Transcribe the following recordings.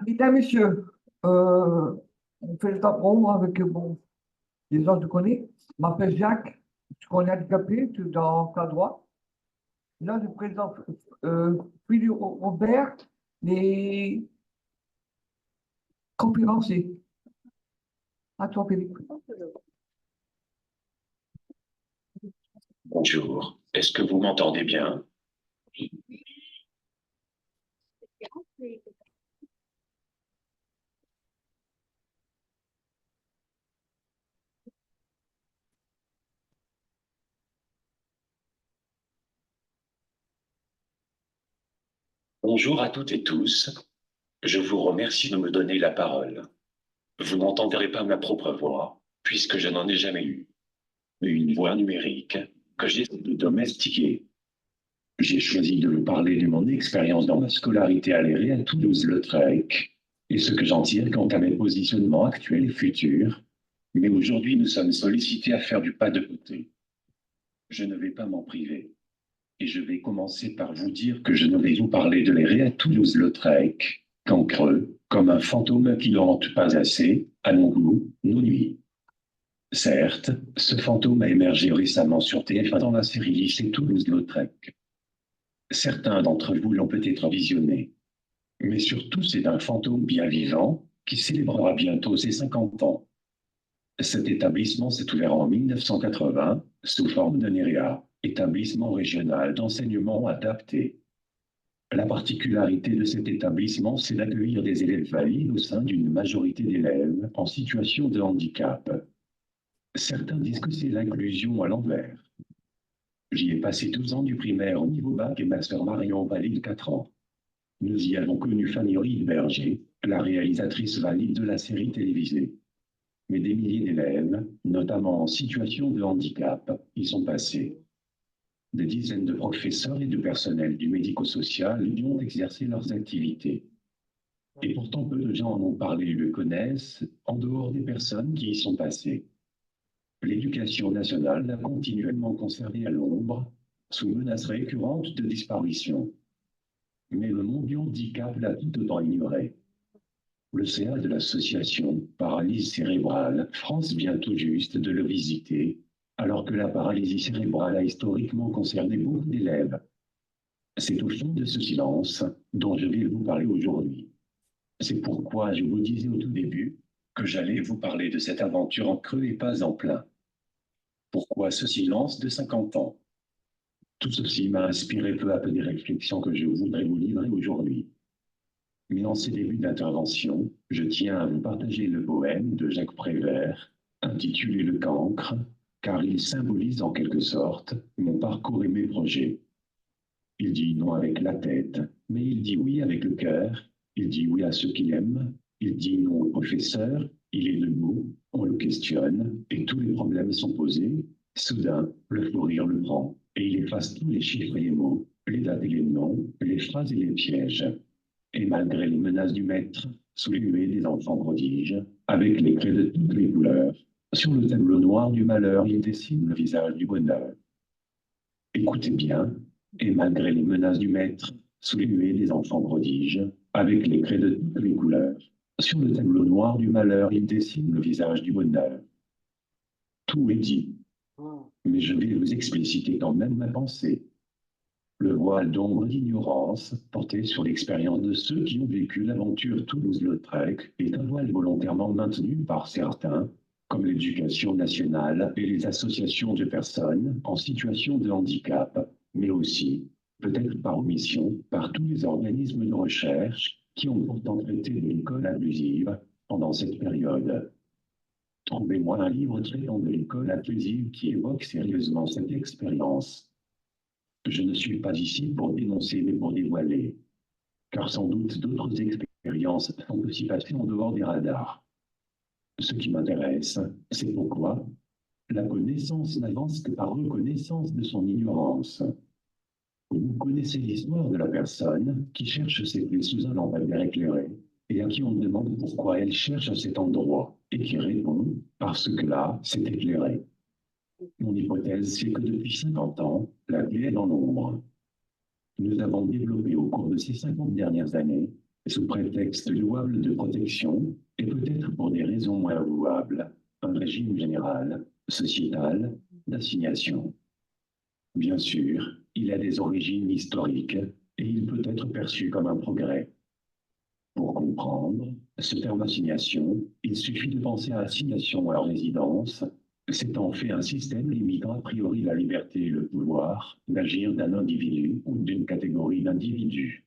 Mesdames, Messieurs, on fait le temps avec les gens que tu connais. Je m'appelle Jacques, je connais handicapé, tu es dans ta droite. Là, je présente Philippe Robert, les conférenciers. À toi, Philippe. Bonjour, est-ce que vous m'entendez bien? Bonjour à toutes et tous, je vous remercie de me donner la parole. Vous n'entendrez pas ma propre voix, puisque je n'en ai jamais eu, mais une voix numérique que j'ai de domestiquer. J'ai choisi de vous parler de mon expérience dans ma scolarité à l'ERE à Toulouse-Lautrec et ce que j'en tire quant à mes positionnements actuels et futurs. Mais aujourd'hui, nous sommes sollicités à faire du pas de côté. Je ne vais pas m'en priver. Et je vais commencer par vous dire que je ne vais vous parler de l'ERE à Toulouse-Lautrec qu'en creux, comme un fantôme qui ne hante pas assez, à mon goût, nos nuits. Certes, ce fantôme a émergé récemment sur TF1 dans la série Lycée Toulouse-Lautrec. Certains d'entre vous l'ont peut-être visionné. Mais surtout, c'est un fantôme bien vivant qui célébrera bientôt ses 50 ans. Cet établissement s'est ouvert en 1980 sous forme d'un EREA, établissement régional d'enseignement adapté. La particularité de cet établissement, c'est d'accueillir des élèves valides au sein d'une majorité d'élèves en situation de handicap. Certains disent que c'est l'inclusion à l'envers. J'y ai passé 12 ans du primaire au niveau bac et ma sœur Marion valide 4 ans. Nous y avons connu Fanny Berger, la réalisatrice valide de la série télévisée. Mais des milliers d'élèves, notamment en situation de handicap, y sont passés. Des dizaines de professeurs et de personnel du médico-social y ont exercé leurs activités. Et pourtant, peu de gens en ont parlé et le connaissent, en dehors des personnes qui y sont passées. L'éducation nationale l'a continuellement conservé à l'ombre, sous menace récurrente de disparition. Mais le monde du handicap l'a tout autant ignoré. Le CA de l'association Paralysie cérébrale France vient tout juste de le visiter, alors que la paralysie cérébrale a historiquement concerné beaucoup d'élèves. C'est au fond de ce silence dont je vais vous parler aujourd'hui. C'est pourquoi je vous disais au tout début que j'allais vous parler de cette aventure en creux et pas en plein. Pourquoi ce silence de 50 ans? Tout ceci m'a inspiré peu à peu des réflexions que je voudrais vous livrer aujourd'hui. Mais en ces débuts d'intervention, je tiens à vous partager le poème de Jacques Prévert, intitulé Le Cancre, car il symbolise en quelque sorte mon parcours et mes projets. Il dit non avec la tête, mais il dit oui avec le cœur, il dit oui à ceux qu'il aime, il dit non au professeur, il est debout, on le questionne, et tous les problèmes sont posés. Soudain, le fou rire le prend, et il efface tous les chiffres et les mots, les dates et les noms, les phrases et les pièges. Et malgré les menaces du maître, sous les huées des enfants prodiges, avec les craies de toutes les couleurs, sur le tableau noir du malheur, il dessine le visage du bonheur. Écoutez bien, et malgré les menaces du maître, sous les huées des enfants prodiges, avec les craies de toutes les couleurs, sur le tableau noir du malheur, il dessine le visage du bonheur. Tout est dit, mais je vais vous expliciter quand même ma pensée. Le voile d'ombre d'ignorance porté sur l'expérience de ceux qui ont vécu l'aventure Toulouse-Lautrec est un voile volontairement maintenu par certains, comme l'éducation nationale et les associations de personnes en situation de handicap, mais aussi, peut-être par omission, par tous les organismes de recherche qui ont pourtant traité de l'école inclusive pendant cette période. Trouvez-moi un livre traitant de l'école inclusive qui évoque sérieusement cette expérience. Je ne suis pas ici pour dénoncer mais pour dévoiler, car sans doute d'autres expériences sont aussi passées en dehors des radars. Ce qui m'intéresse, c'est pourquoi la connaissance n'avance que par reconnaissance de son ignorance. Vous connaissez l'histoire de la personne qui cherche ses clés sous un lampadaire éclairé et à qui on demande pourquoi elle cherche à cet endroit et qui répond parce que là, c'est éclairé. Mon hypothèse, c'est que depuis 50 ans, la clé est dans l'ombre. Nous avons développé au cours de ces 50 dernières années, sous prétexte louable de protection, et peut-être pour des raisons moins louables, un régime général, sociétal, d'assignation. Bien sûr, il a des origines historiques et il peut être perçu comme un progrès. Pour comprendre ce terme assignation, il suffit de penser à assignation à résidence. C'est en fait un système limitant a priori la liberté et le pouvoir d'agir d'un individu ou d'une catégorie d'individus.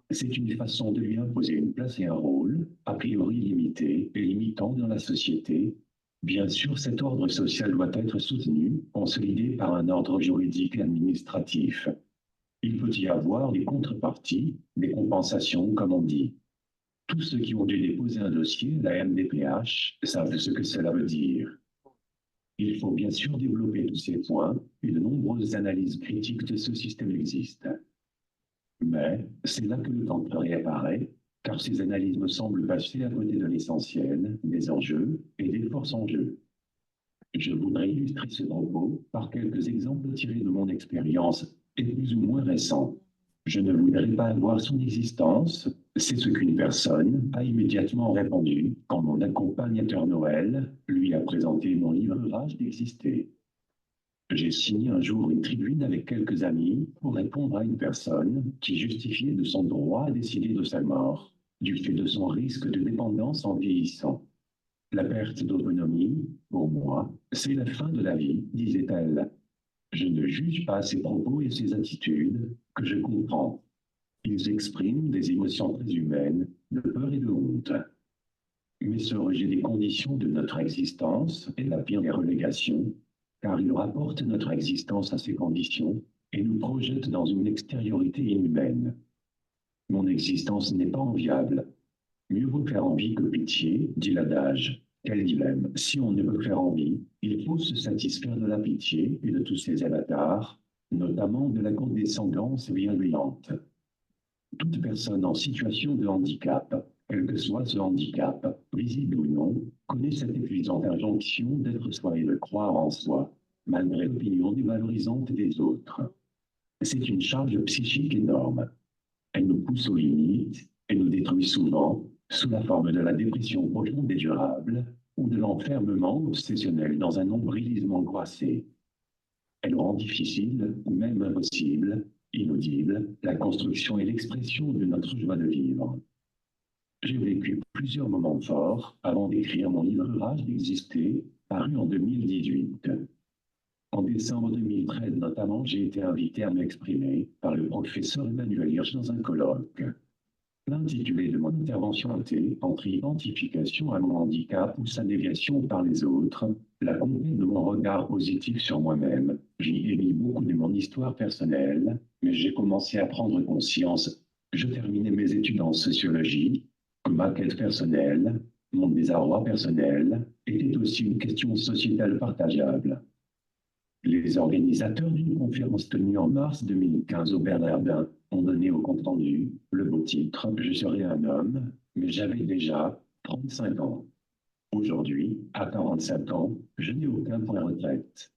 C'est une façon de lui imposer une place et un rôle, a priori limité et limitant dans la société. Bien sûr, cet ordre social doit être soutenu, consolidé par un ordre juridique et administratif. Il peut y avoir des contreparties, des compensations, comme on dit. Tous ceux qui ont dû déposer un dossier, la MDPH, savent ce que cela veut dire. Il faut bien sûr développer tous ces points, et de nombreuses analyses critiques de ce système existent. Mais c'est là que le temps réapparaît, car ces analyses me semblent passer à côté de l'essentiel, des enjeux et des forces en jeu. Je voudrais illustrer ce propos par quelques exemples tirés de mon expérience et plus ou moins récents. Je ne voudrais pas avoir son existence, c'est ce qu'une personne a immédiatement répondu quand mon accompagnateur Noël lui a présenté mon livre Rage d'exister. J'ai signé un jour une tribune avec quelques amis pour répondre à une personne qui justifiait de son droit à décider de sa mort, du fait de son risque de dépendance en vieillissant. La perte d'autonomie, pour moi, c'est la fin de la vie, disait-elle. Je ne juge pas ses propos et ses attitudes, que je comprends. Ils expriment des émotions très humaines, de peur et de honte. Mais ce rejet des conditions de notre existence est la pire des relégations, car il rapporte notre existence à ces conditions et nous projette dans une extériorité inhumaine. Mon existence n'est pas enviable. Mieux vaut faire envie que pitié, dit l'adage. Quel dilemme. Si on ne peut faire envie, il faut se satisfaire de la pitié et de tous ses avatars, notamment de la condescendance bienveillante. Toute personne en situation de handicap, quel que soit ce handicap, visible ou non, connaît cette épuisante injonction d'être soi et de croire en soi, malgré l'opinion dévalorisante des autres. C'est une charge psychique énorme. Elle nous pousse aux limites et nous détruit souvent sous la forme de la dépression profonde et durable ou de l'enfermement obsessionnel dans un nombrilisme angoissé. Elle rend difficile, ou même impossible, inaudible, la construction et l'expression de notre joie de vivre. J'ai vécu plusieurs moments forts avant d'écrire mon livre Rage d'exister, paru en 2018. En décembre 2013 notamment, j'ai été invité à m'exprimer par le professeur Emmanuel Hirsch dans un colloque. L'intitulé de mon intervention était « Entre identification à mon handicap ou sa négation par les autres, la conquête de mon regard positif sur moi-même ». J'y ai mis beaucoup de mon histoire personnelle, mais j'ai commencé à prendre conscience. Je terminais mes études en sociologie, que ma quête personnelle, mon désarroi personnel, était aussi une question sociétale partageable. Les organisateurs d'une conférence tenue en mars 2015 au Bernardin ont donné au compte-rendu le beau titre « Je serai un homme », mais j'avais déjà 35 ans. Aujourd'hui, à 47 ans, je n'ai aucun point de retraite.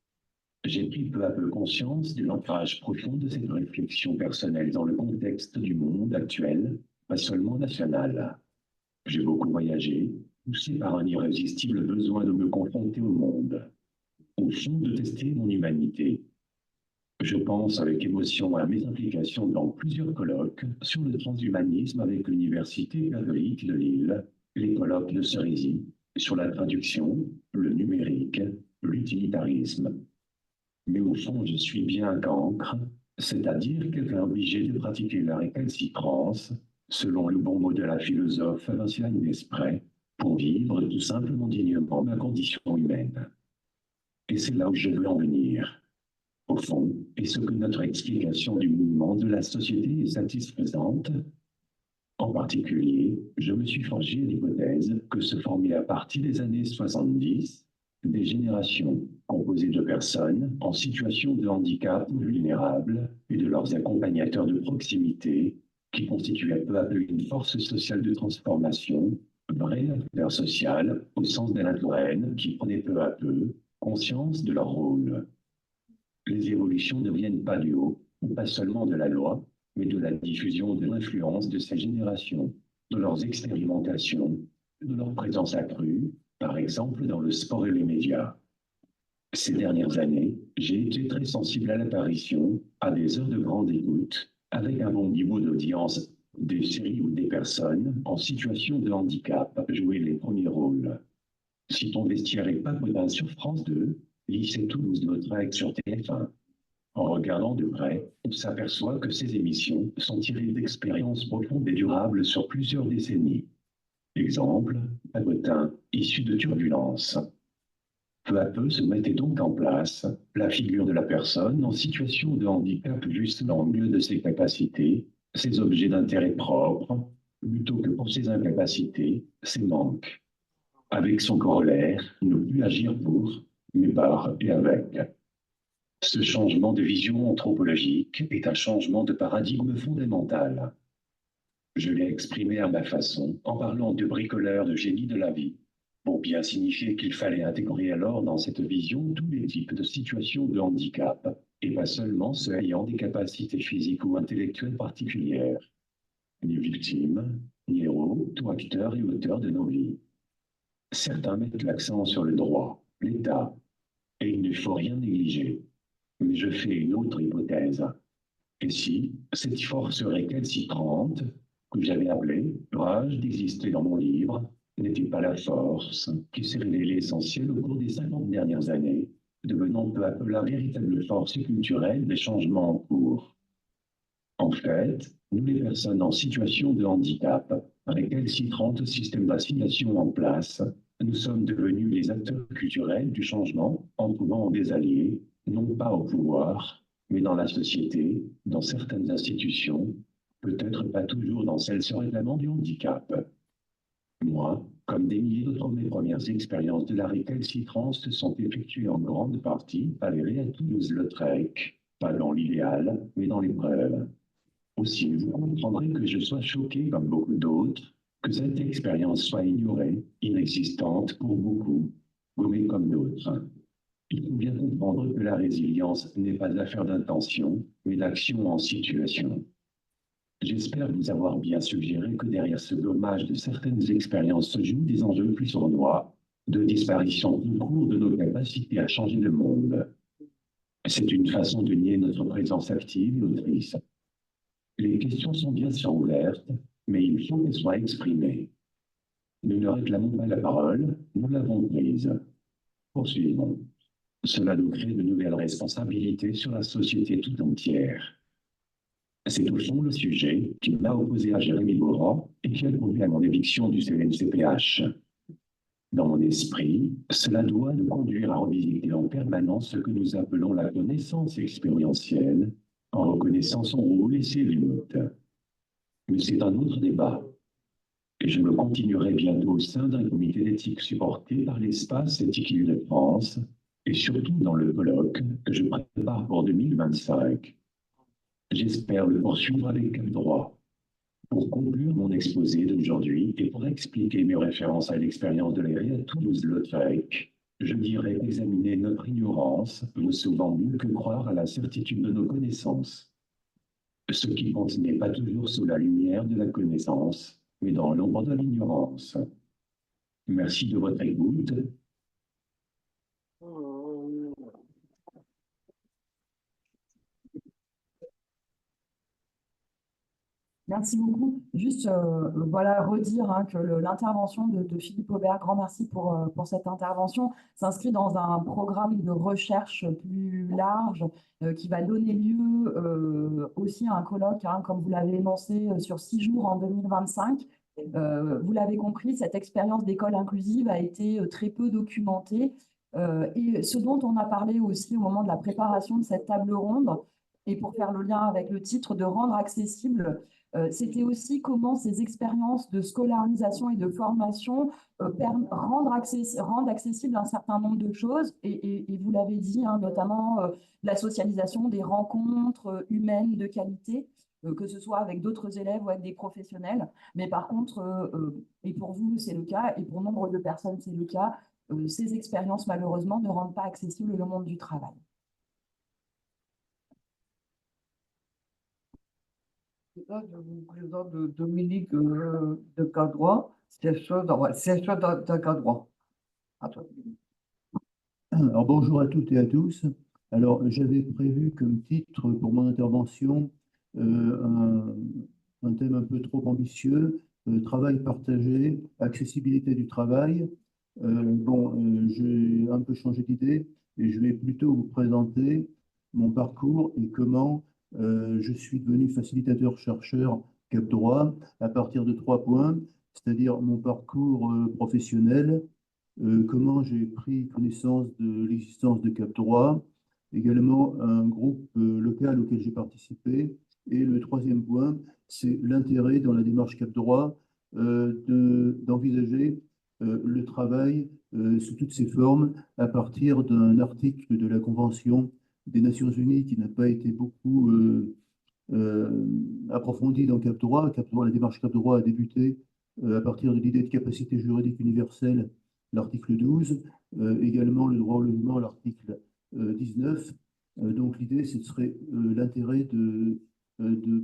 J'ai pris peu à peu conscience de l'ancrage profond de cette réflexion personnelle dans le contexte du monde actuel, pas seulement national. J'ai beaucoup voyagé, poussé par un irrésistible besoin de me confronter au monde. Au fond, de tester mon humanité. Je pense avec émotion à mes implications dans plusieurs colloques sur le transhumanisme avec l'Université catholique de Lille, les colloques de Cerisy, sur la traduction, le numérique, l'utilitarisme. Mais au fond, je suis bien un cancre, c'est-à-dire quelqu'un obligé de pratiquer la récalcitrance, selon le bon mot de la philosophe Vinciane Desprez, pour vivre tout simplement dignement ma condition humaine. Et c'est là où je veux en venir. Au fond, est-ce que notre explication du mouvement de la société est satisfaisante? En particulier, je me suis forgé l'hypothèse que se formaient à partir des années 70 des générations composées de personnes en situation de handicap ou vulnérables et de leurs accompagnateurs de proximité qui constituaient peu à peu une force sociale de transformation, vrai acteur social au sens d'Alain Touraine qui prenait peu à peu conscience de leur rôle. Les évolutions ne viennent pas du haut, ou pas seulement de la loi, mais de la diffusion de l'influence de ces générations, de leurs expérimentations, de leur présence accrue, par exemple dans le sport et les médias. Ces dernières années, j'ai été très sensible à l'apparition, à des heures de grande écoute, avec un bon niveau d'audience, des séries où des personnes en situation de handicap jouaient les premiers rôles. Si ton vestiaire est Papodin sur France 2, Lycée Toulouse-Lautrec sur TF1. En regardant de près, on s'aperçoit que ces émissions sont tirées d'expériences profondes et durables sur plusieurs décennies. Exemple, Papotin, issu de turbulences. Peu à peu se mettait donc en place la figure de la personne en situation de handicap juste l'angle de ses capacités, ses objets d'intérêt propre, plutôt que pour ses incapacités, ses manques. Avec son corollaire, ne plus agir pour, mais par et avec. Ce changement de vision anthropologique est un changement de paradigme fondamental. Je l'ai exprimé à ma façon en parlant de bricoleur de génie de la vie, pour bien signifier qu'il fallait intégrer alors dans cette vision tous les types de situations de handicap, et pas seulement ceux ayant des capacités physiques ou intellectuelles particulières. Ni victimes, ni héros, tout acteurs et auteurs de nos vies. Certains mettent l'accent sur le droit, l'État, et il ne faut rien négliger. Mais je fais une autre hypothèse. Et si cette force récalcitrante, que j'avais appelée rage d'exister dans mon livre, n'était pas la force qui s'est révélée essentielle au cours des 50 dernières années, devenant peu à peu la véritable force culturelle des changements en cours. En fait, nous les personnes en situation de handicap, récalcitrante système d'assignation en place, nous sommes devenus les acteurs culturels du changement en trouvant des alliés, non pas au pouvoir, mais dans la société, dans certaines institutions, peut-être pas toujours dans celles se réclamant du handicap. Moi, comme des milliers d'autres, mes premières expériences de la récalcitrance se sont effectuées en grande partie à l'éré à Toulouse-Lautrec, pas dans l'idéal, mais dans l'épreuve. Aussi, vous comprendrez que je sois choqué, comme beaucoup d'autres, que cette expérience soit ignorée, inexistante pour beaucoup, gommée comme d'autres. Il faut bien comprendre que la résilience n'est pas affaire d'intention, mais d'action en situation. J'espère vous avoir bien suggéré que derrière ce gommage de certaines expériences se jouent des enjeux plus sournois, de disparition tout court de nos capacités à changer le monde. C'est une façon de nier notre présence active et autrice. Les questions sont bien sûr ouvertes, mais il faut qu'elles soient exprimées. Nous ne réclamons pas la parole, nous l'avons prise. Poursuivons. Cela nous crée de nouvelles responsabilités sur la société tout entière. C'est au fond le sujet qui m'a opposé à Jérémy Bourras et qui a conduit à mon éviction du CNCPH. Dans mon esprit, cela doit nous conduire à revisiter en permanence ce que nous appelons la connaissance expérientielle, en reconnaissant son rôle et ses limites. Mais c'est un autre débat. Et je le continuerai bientôt au sein d'un comité d'éthique supporté par l'Espace Éthique Île-de-France et surtout dans le colloque que je prépare pour 2025. J'espère le poursuivre avec cap droit. Pour conclure mon exposé d'aujourd'hui et pour expliquer mes références à l'expérience de l'ERI à Toulouse-Lautrec, je dirais qu'examiner notre ignorance vaut souvent mieux que croire à la certitude de nos connaissances. Ce qui compte n'est pas toujours sous la lumière de la connaissance, mais dans l'ombre de l'ignorance. Merci de votre écoute. Merci beaucoup. Juste voilà, redire que l'intervention de Philippe Aubert, grand merci pour cette intervention, s'inscrit dans un programme de recherche plus large qui va donner lieu aussi à un colloque, comme vous l'avez énoncé, sur 6 jours en 2025. Vous l'avez compris, cette expérience d'école inclusive a été très peu documentée. Et ce dont on a parlé aussi au moment de la préparation de cette table ronde, et pour faire le lien avec le titre de rendre accessible, c'était aussi comment ces expériences de scolarisation et de formation rendent accessible un certain nombre de choses. Et vous l'avez dit, notamment la socialisation des rencontres humaines de qualité, que ce soit avec d'autres élèves ou avec des professionnels. Mais par contre, et pour vous, c'est le cas, et pour nombre de personnes, c'est le cas, ces expériences, malheureusement, ne rendent pas accessible le monde du travail. président de Dominique de Cadroit, c'est ça de Cadroit. Attends. Alors, bonjour à toutes et à tous. Alors, j'avais prévu comme titre pour mon intervention un thème un peu trop ambitieux, travail partagé, accessibilité du travail. J'ai un peu changé d'idée et je vais plutôt vous présenter mon parcours et comment je suis devenu facilitateur-chercheur Cap Droit à partir de 3 points, c'est-à-dire mon parcours professionnel, comment j'ai pris connaissance de l'existence de Cap Droit, également un groupe local auquel j'ai participé. Et le troisième point, c'est l'intérêt dans la démarche Cap Droit d'envisager le travail sous toutes ses formes à partir d'un article de la Convention des Nations Unies qui n'a pas été beaucoup approfondie dans Cap Droit. Cap Droit, la démarche Cap Droit a débuté à partir de l'idée de capacité juridique universelle, l'article 12, également le droit au logement, l'article 19. Donc l'idée, ce serait l'intérêt de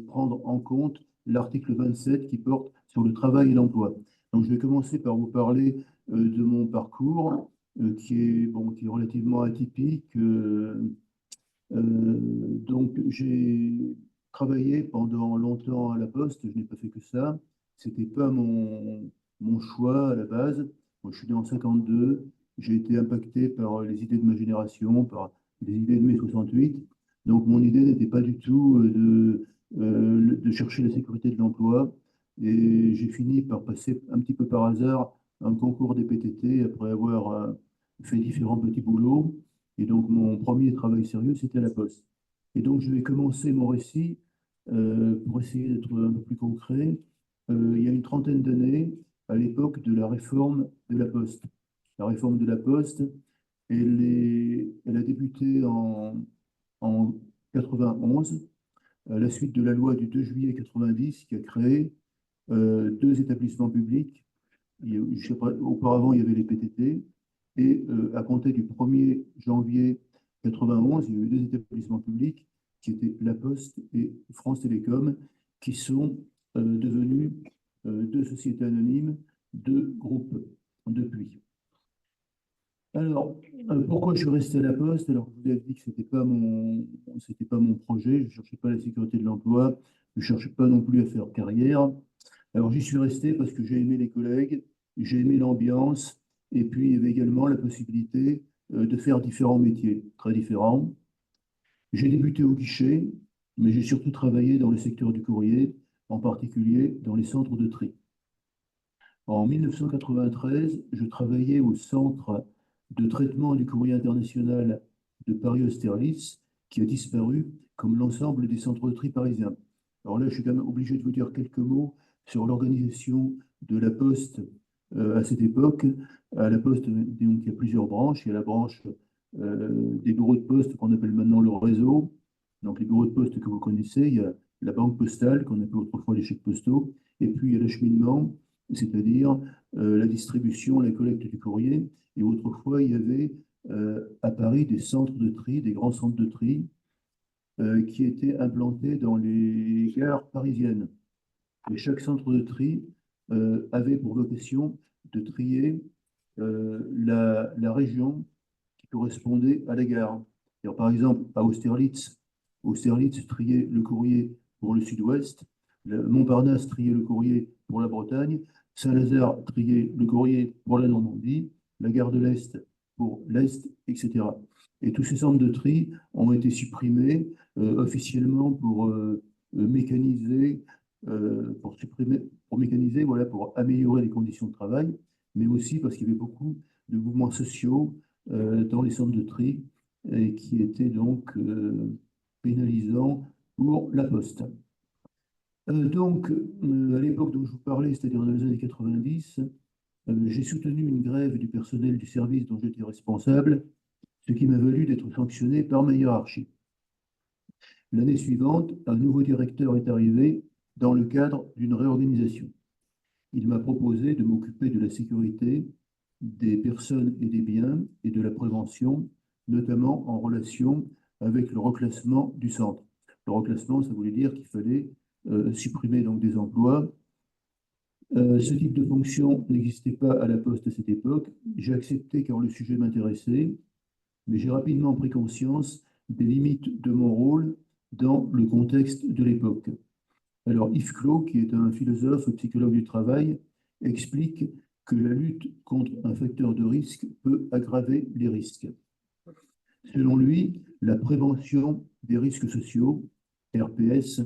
prendre en compte l'article 27 qui porte sur le travail et l'emploi. Donc je vais commencer par vous parler de mon parcours qui est relativement atypique. Donc, j'ai travaillé pendant longtemps à la Poste, je n'ai pas fait que ça. C'était pas mon choix à la base. Moi, je suis né en 52, j'ai été impacté par les idées de ma génération, par les idées de mai 68. Donc, mon idée n'était pas du tout de chercher la sécurité de l'emploi. Et j'ai fini par passer un petit peu par hasard un concours des PTT après avoir fait différents petits boulots. Et donc, mon premier travail sérieux, c'était à la Poste. Et donc, je vais commencer mon récit pour essayer d'être un peu plus concret. Il y a une trentaine d'années, à l'époque de la réforme de la Poste. La réforme de la Poste, elle a débuté en 91, à la suite de la loi du 2 juillet 90 qui a créé 2 établissements publics. Je sais pas, auparavant, il y avait les PTT. Et à compter du 1er janvier 91, il y a eu 2 établissements publics qui étaient La Poste et France Télécom, qui sont devenus 2 sociétés anonymes, 2 groupes depuis. Alors, pourquoi je suis resté à La Poste? Alors, je vous ai dit que c'était pas mon projet, je ne cherchais pas la sécurité de l'emploi, je ne cherchais pas non plus à faire carrière. Alors, j'y suis resté parce que j'ai aimé les collègues, j'ai aimé l'ambiance, et puis il y avait également la possibilité de faire différents métiers, très différents. J'ai débuté au guichet, mais j'ai surtout travaillé dans le secteur du courrier, en particulier dans les centres de tri. En 1993, je travaillais au centre de traitement du courrier international de Paris-Austerlitz, qui a disparu comme l'ensemble des centres de tri parisiens. Alors là, je suis quand même obligé de vous dire quelques mots sur l'organisation de la Poste à cette époque. À la Poste, donc, il y a plusieurs branches. Il y a la branche des bureaux de poste qu'on appelle maintenant le réseau. Donc les bureaux de poste que vous connaissez, il y a la banque postale qu'on appelait autrefois les chèques postaux, et puis il y a l'acheminement, c'est-à-dire la distribution, la collecte du courrier. Et autrefois, il y avait à Paris des centres de tri, des grands centres de tri qui étaient implantés dans les gares parisiennes. Et chaque centre de tri avait pour vocation de trier la région qui correspondait à la gare. Alors, par exemple, à Austerlitz triait le courrier pour le sud-ouest, Montparnasse triait le courrier pour la Bretagne, Saint-Lazare triait le courrier pour la Normandie, la gare de l'Est pour l'Est, etc. Et tous ces centres de tri ont été supprimés officiellement pour mécaniser, pour mécaniser, voilà, pour améliorer les conditions de travail, mais aussi parce qu'il y avait beaucoup de mouvements sociaux dans les centres de tri et qui étaient donc pénalisants pour la Poste. À l'époque dont je vous parlais, c'est-à-dire dans les années 90, j'ai soutenu une grève du personnel du service dont j'étais responsable, ce qui m'a valu d'être sanctionné par ma hiérarchie. L'année suivante, un nouveau directeur est arrivé dans le cadre d'une réorganisation. Il m'a proposé de m'occuper de la sécurité des personnes et des biens et de la prévention, notamment en relation avec le reclassement du centre. Le reclassement, ça voulait dire qu'il fallait supprimer donc des emplois. Ce type de fonction n'existait pas à la Poste à cette époque. J'ai accepté car le sujet m'intéressait, mais j'ai rapidement pris conscience des limites de mon rôle dans le contexte de l'époque. Alors, Yves Clos, qui est un philosophe, psychologue du travail, explique que la lutte contre un facteur de risque peut aggraver les risques. Selon lui, la prévention des risques sociaux, RPS,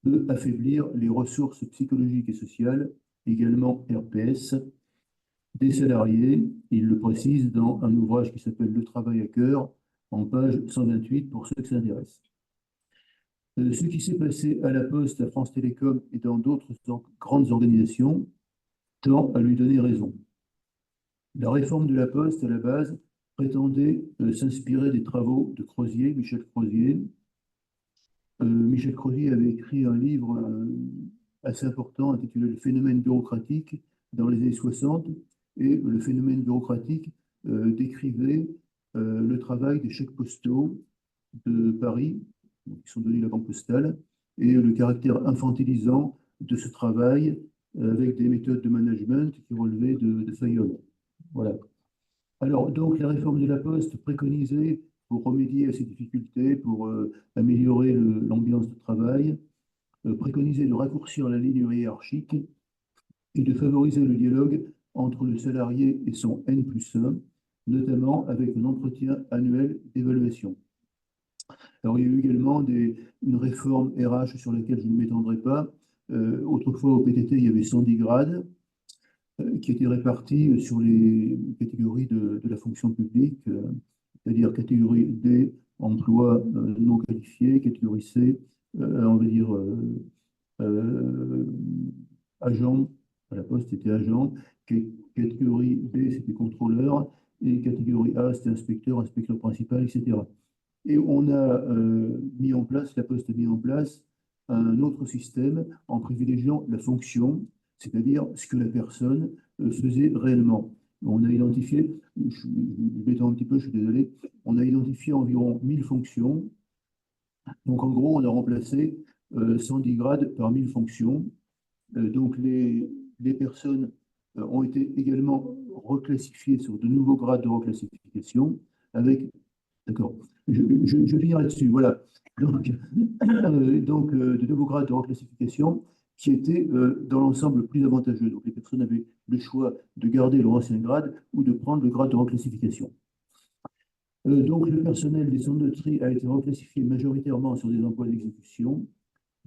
peut affaiblir les ressources psychologiques et sociales, également RPS, des salariés. Il le précise dans un ouvrage qui s'appelle Le travail à cœur, en page 128 pour ceux que ça intéresse. Ce qui s'est passé à la Poste, à France Télécom et dans d'autres grandes organisations tend à lui donner raison. La réforme de la Poste, à la base, prétendait s'inspirer des travaux de Crozier, Michel Crozier. Michel Crozier avait écrit un livre assez important intitulé Le phénomène bureaucratique dans les années 60. Et le phénomène bureaucratique décrivait le travail des chèques postaux de Paris, qui sont donnés à la Banque postale, et le caractère infantilisant de ce travail avec des méthodes de management qui relevaient de Fayol. Voilà. Alors, donc, la réforme de la Poste préconisait, pour remédier à ces difficultés, pour améliorer l'ambiance de travail, préconisait de raccourcir la ligne hiérarchique et de favoriser le dialogue entre le salarié et son N+1, notamment avec un entretien annuel d'évaluation. Alors, il y a eu également une réforme RH sur laquelle je ne m'étendrai pas. Autrefois, au PTT, il y avait 110 grades qui étaient répartis sur les catégories de la fonction publique, c'est-à-dire catégorie D, emploi non qualifié, catégorie C, on va dire agent, à la Poste c'était agent, catégorie B c'était contrôleur, et catégorie A c'était inspecteur, inspecteur principal, etc. Et on a mis en place, la Poste a mis en place un autre système en privilégiant la fonction, c'est-à-dire ce que la personne faisait réellement. On a identifié, je m'étends un petit peu, je suis désolé, on a identifié environ 1000 fonctions. Donc en gros, on a remplacé 110 grades par 1000 fonctions. Donc les personnes ont été également reclassifiées sur de nouveaux grades de reclassification avec. D'accord. Je finis là-dessus. Voilà. Donc, de nouveaux grades de reclassification qui étaient dans l'ensemble plus avantageux. Donc, les personnes avaient le choix de garder leur ancien grade ou de prendre le grade de reclassification. Donc, le personnel des centres de tri a été reclassifié majoritairement sur des emplois d'exécution.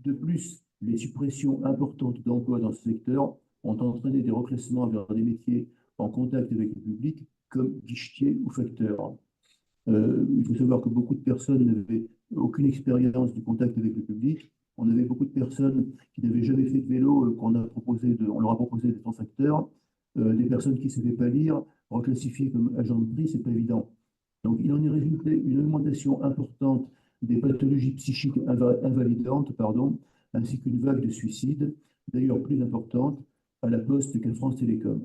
De plus, les suppressions importantes d'emplois dans ce secteur ont entraîné des reclassements vers des métiers en contact avec le public, comme guichetier ou facteur. Il faut savoir que beaucoup de personnes n'avaient aucune expérience du contact avec le public. On avait beaucoup de personnes qui n'avaient jamais fait de vélo, on leur a proposé d'être facteurs. Des personnes qui ne savaient pas lire, reclassifiées comme agents de tri, ce n'est pas évident. Donc, il en est résulté une augmentation importante des pathologies psychiques invalidantes, ainsi qu'une vague de suicides, d'ailleurs plus importante à la Poste qu'à France Télécom.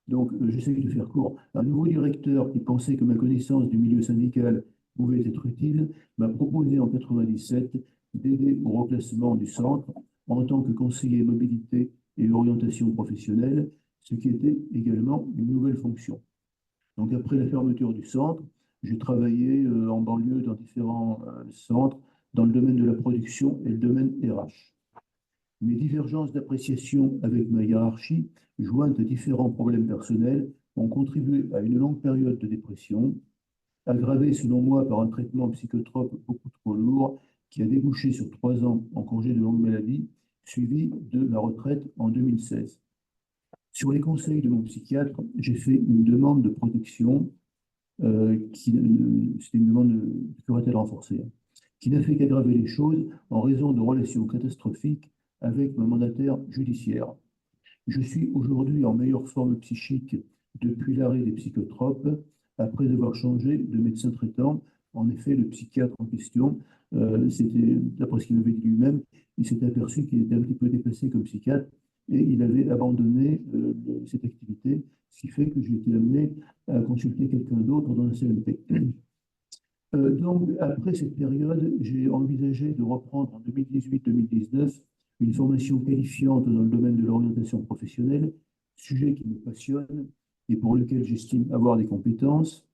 Donc, j'essaie de faire court. Un nouveau directeur qui pensait que ma connaissance du milieu syndical pouvait être utile m'a proposé en 1997 d'aider au reclassement du centre en tant que conseiller mobilité et orientation professionnelle, ce qui était également une nouvelle fonction. Donc, après la fermeture du centre, j'ai travaillé en banlieue dans différents centres dans le domaine de la production et le domaine RH. Mes divergences d'appréciation avec ma hiérarchie, jointes à différents problèmes personnels, ont contribué à une longue période de dépression, aggravée selon moi par un traitement psychotrope beaucoup trop lourd qui a débouché sur 3 ans en congé de longue maladie, suivi de ma retraite en 2016. Sur les conseils de mon psychiatre, j'ai fait une demande de protection, c'était une demande de curatelle renforcée, qui n'a fait qu'aggraver les choses en raison de relations catastrophiques avec mon mandataire judiciaire. Je suis aujourd'hui en meilleure forme psychique depuis l'arrêt des psychotropes, après avoir changé de médecin traitant. En effet, le psychiatre en question, d'après ce qu'il m'avait dit lui-même, il s'était aperçu qu'il était un petit peu dépassé comme psychiatre et il avait abandonné cette activité, ce qui fait que j'ai été amené à consulter quelqu'un d'autre dans un CMP. Donc, après cette période, j'ai envisagé de reprendre en 2018-2019 une formation qualifiante dans le domaine de l'orientation professionnelle, sujet qui me passionne et pour lequel j'estime avoir des compétences.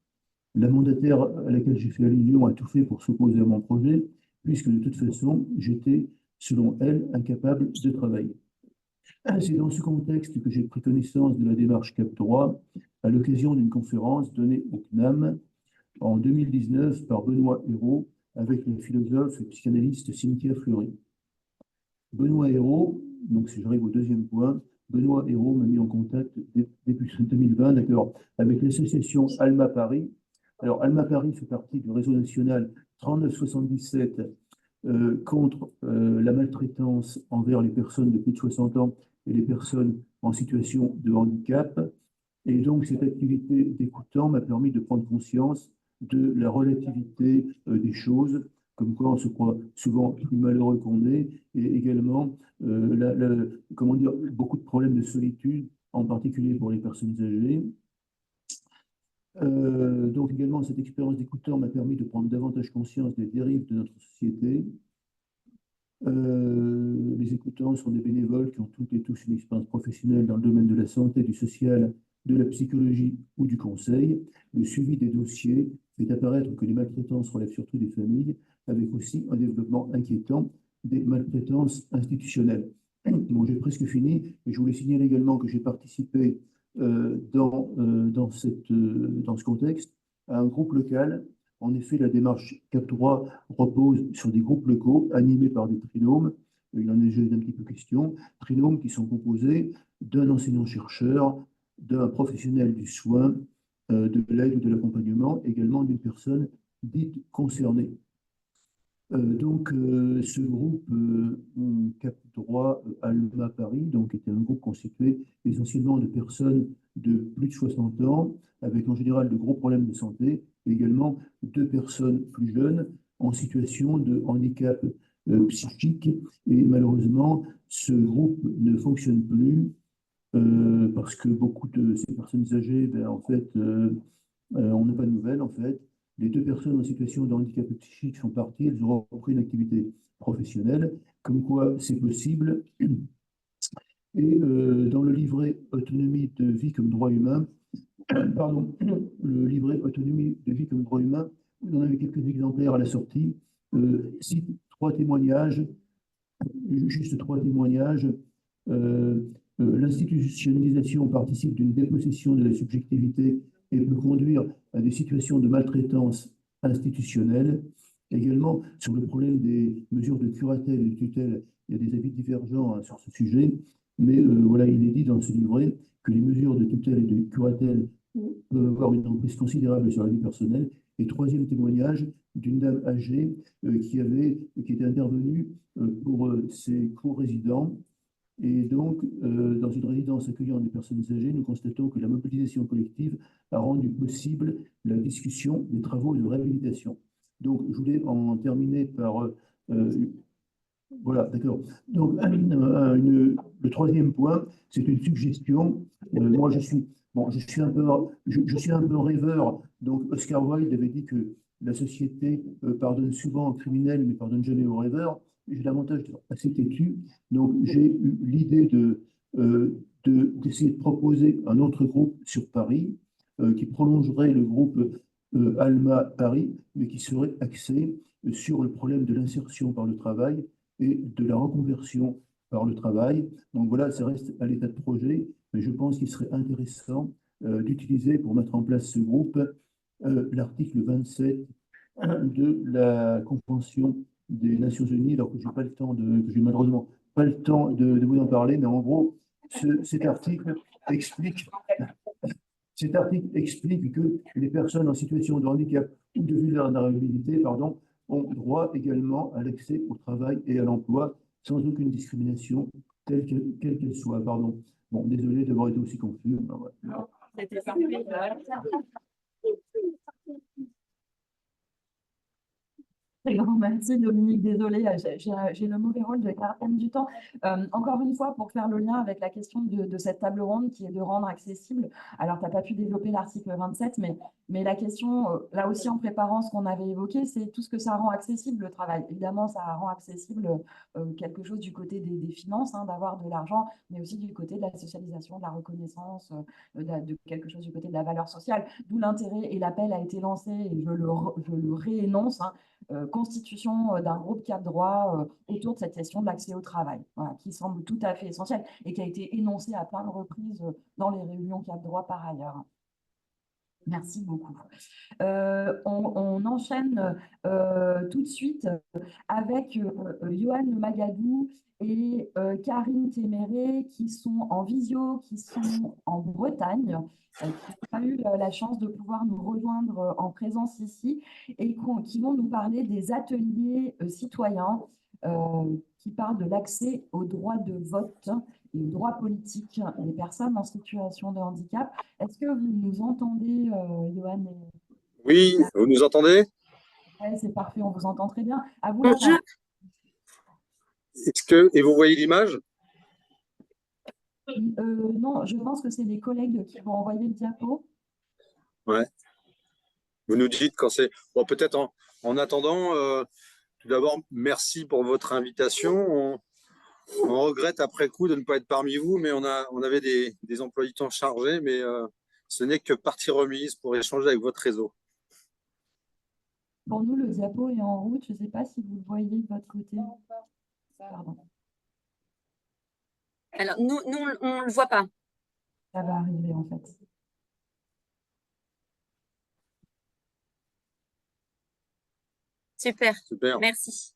La mandataire à laquelle j'ai fait allusion a tout fait pour s'opposer à mon projet, puisque de toute façon, j'étais, selon elle, incapable de travailler. C'est dans ce contexte que j'ai pris connaissance de la démarche Cap Droit à l'occasion d'une conférence donnée au CNAM en 2019 par Benoît Hérault avec le philosophe et psychanalyste Cynthia Fleury. Benoît Hérault, donc si j'arrive au deuxième point, Benoît Hérault m'a mis en contact début 2020, d'accord, avec l'association Alma Paris. Alors, Alma Paris fait partie du réseau national 3977 contre la maltraitance envers les personnes de plus de 60 ans et les personnes en situation de handicap. Et donc, cette activité d'écoutant m'a permis de prendre conscience de la relativité des choses, comme quoi on se croit souvent plus malheureux qu'on est, et également, comment dire, beaucoup de problèmes de solitude, en particulier pour les personnes âgées. Donc également, cette expérience d'écoutant m'a permis de prendre davantage conscience des dérives de notre société. Les écoutants sont des bénévoles qui ont toutes et tous une expérience professionnelle dans le domaine de la santé, du social, de la psychologie ou du conseil. Le suivi des dossiers fait apparaître que les maltraitances relèvent surtout des familles, avec aussi un développement inquiétant des maltraitances institutionnelles. Bon, j'ai presque fini, et je voulais signaler également que j'ai participé dans ce contexte à un groupe local. En effet, la démarche Cap Droit repose sur des groupes locaux animés par des trinômes. Il en est déjà un petit peu question. Trinômes qui sont composés d'un enseignant-chercheur, d'un professionnel du soin, de l'aide ou de l'accompagnement, également d'une personne dite concernée. Ce groupe Cap Droit Alma Paris donc, était un groupe constitué essentiellement de personnes de plus de 60 ans, avec en général de gros problèmes de santé, et également de personnes plus jeunes en situation de handicap psychique. Et malheureusement, ce groupe ne fonctionne plus parce que beaucoup de ces personnes âgées, ben, en fait, on n'a pas de nouvelles, en fait. Les deux personnes en situation de handicap psychique sont parties, elles ont repris une activité professionnelle, comme quoi c'est possible. Et dans le livret Autonomie de vie comme droit humain, pardon, le livret Autonomie de vie comme droit humain, vous en avez quelques exemplaires à la sortie. Cite trois témoignages, juste trois témoignages. L'institutionnalisation participe d'une dépossession de la subjectivité et peut conduire à des situations de maltraitance institutionnelle. Également, sur le problème des mesures de curatelle et de tutelle, il y a des avis divergents hein, sur ce sujet, mais voilà, il est dit dans ce livret que les mesures de tutelle et de curatelle peuvent avoir une emprise considérable sur la vie personnelle. Et troisième témoignage d'une dame âgée qui était intervenue pour ses co-résidents. Et donc, dans une résidence accueillant des personnes âgées, nous constatons que la mobilisation collective a rendu possible la discussion des travaux de réhabilitation. Donc, je voulais en terminer par... voilà, d'accord. Donc, le troisième point, c'est une suggestion. Moi, je suis un peu rêveur. Donc, Oscar Wilde avait dit que la société pardonne souvent aux criminels, mais pardonne jamais aux rêveurs. J'ai l'avantage d'être assez têtu. Donc, j'ai eu l'idée d'essayer de proposer un autre groupe sur Paris qui prolongerait le groupe Alma Paris, mais qui serait axé sur le problème de l'insertion par le travail et de la reconversion par le travail. Donc voilà, ça reste à l'état de projet, mais je pense qu'il serait intéressant d'utiliser pour mettre en place ce groupe l'article 27 de la Convention des Nations Unies, alors que j'ai pas le temps que j'ai malheureusement pas le temps de vous en parler, mais en gros, cet article explique que les personnes en situation de handicap ou de vulnérabilité, pardon, ont droit également à l'accès au travail et à l'emploi sans aucune discrimination, quelle qu'elle soit. Pardon. Bon, désolé d'avoir été aussi confus. C'était parfait. Très grand merci Dominique, désolée, j'ai le mauvais rôle de gardienne du temps. Encore une fois, pour faire le lien avec la question de cette table ronde qui est de rendre accessible, alors tu n'as pas pu développer l'article 27, mais la question, là aussi en préparant ce qu'on avait évoqué, c'est tout ce que ça rend accessible le travail. Évidemment, ça rend accessible quelque chose du côté des finances, hein, d'avoir de l'argent, mais aussi du côté de la socialisation, de la reconnaissance, de quelque chose du côté de la valeur sociale, d'où l'intérêt et l'appel a été lancé, et je le réénonce, hein, constitution d'un groupe cadre droit autour de cette question de l'accès au travail, voilà, qui semble tout à fait essentielle et qui a été énoncée à plein de reprises dans les réunions cadre droit par ailleurs. Merci beaucoup. On enchaîne tout de suite avec Johan Magadou et Karine Téméré qui sont en visio, qui sont en Bretagne, qui n'ont pas eu la chance de pouvoir nous rejoindre en présence ici et qui vont nous parler des ateliers citoyens qui parlent de l'accès au droit de vote et au droit politique des personnes en situation de handicap. Est-ce que vous nous entendez, Johan Oui, vous nous entendez? Ouais, c'est parfait, on vous entend très bien. À vous la parole. Et vous voyez l'image? Non, je pense que c'est les collègues qui vont envoyer le diapo. Ouais. Vous nous dites quand c'est. Bon, peut-être en attendant, tout d'abord, merci pour votre invitation. On regrette après coup de ne pas être parmi vous, mais on avait des emplois du temps chargés, mais ce n'est que partie remise pour échanger avec votre réseau. Pour nous, le diapo est en route. Je ne sais pas si vous le voyez de votre côté. Pardon, Alors, nous on ne le voit pas. ça va arriver en fait. Super, Super. merci.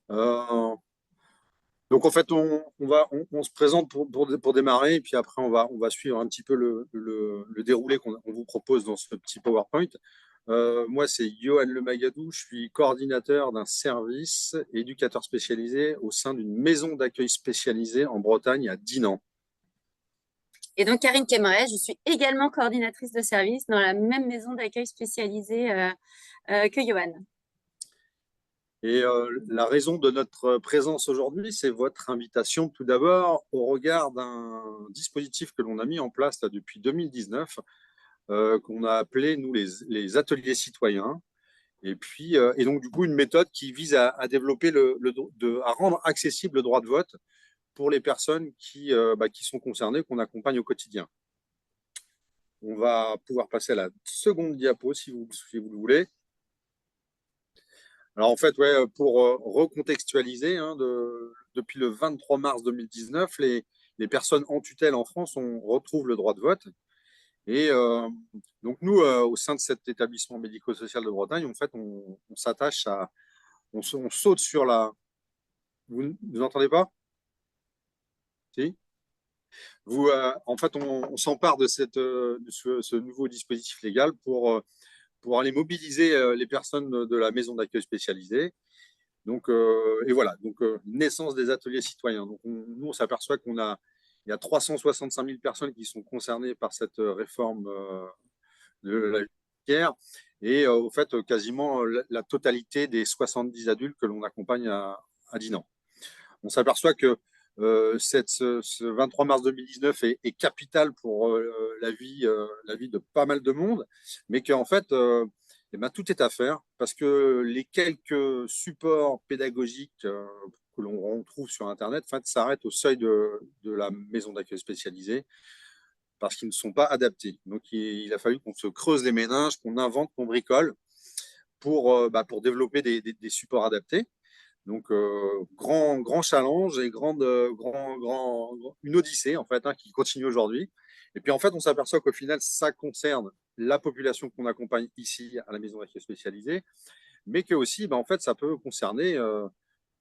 Donc en fait, on se présente pour démarrer, et puis après on va suivre un petit peu le déroulé qu'on vous propose dans ce petit PowerPoint. Moi, c'est Johan Lemagadou, je suis coordinateur d'un service éducateur spécialisé au sein d'une maison d'accueil spécialisée en Bretagne à Dinan. Et donc, Karine Téméré, je suis également coordinatrice de service dans la même maison d'accueil spécialisée que Johan. Et la raison de notre présence aujourd'hui, c'est votre invitation tout d'abord au regard d'un dispositif que l'on a mis en place là, depuis 2019, qu'on a appelé, nous, les ateliers citoyens. Et puis, et donc, du coup, une méthode qui vise à développer à rendre accessible le droit de vote pour les personnes qui sont concernées, qu'on accompagne au quotidien. On va pouvoir passer à la seconde diapo, si vous le voulez. Alors, en fait, ouais, pour recontextualiser, hein, depuis le 23 mars 2019, les personnes en tutelle en France retrouvent le droit de vote. Et donc, nous, au sein de cet établissement médico-social de Bretagne, en fait, on s'attache à. On saute sur la. Vous n'entendez pas? Si? En fait, on s'empare de ce nouveau dispositif légal pour aller mobiliser les personnes de la maison d'accueil spécialisée. Donc, et voilà, donc naissance des ateliers citoyens. Donc, nous, on s'aperçoit il y a 365 000 personnes qui sont concernées par cette réforme de la judiciaire et au fait, quasiment la totalité des 70 adultes que l'on accompagne à Dinan. On s'aperçoit que ce 23 mars 2019 est capital pour la vie de pas mal de monde, mais qu'en fait, eh ben, tout est à faire parce que les quelques supports pédagogiques que l'on trouve sur Internet en fait, s'arrêtent au seuil de la maison d'accueil spécialisée parce qu'ils ne sont pas adaptés. Donc, il a fallu qu'on se creuse les méninges, qu'on invente, qu'on bricole pour développer des supports adaptés. Donc, grand challenge et une odyssée, en fait, hein, qui continue aujourd'hui. Et puis, en fait, on s'aperçoit qu'au final, ça concerne la population qu'on accompagne ici à la maison d'accueil spécialisée, mais que aussi, en fait, ça peut concerner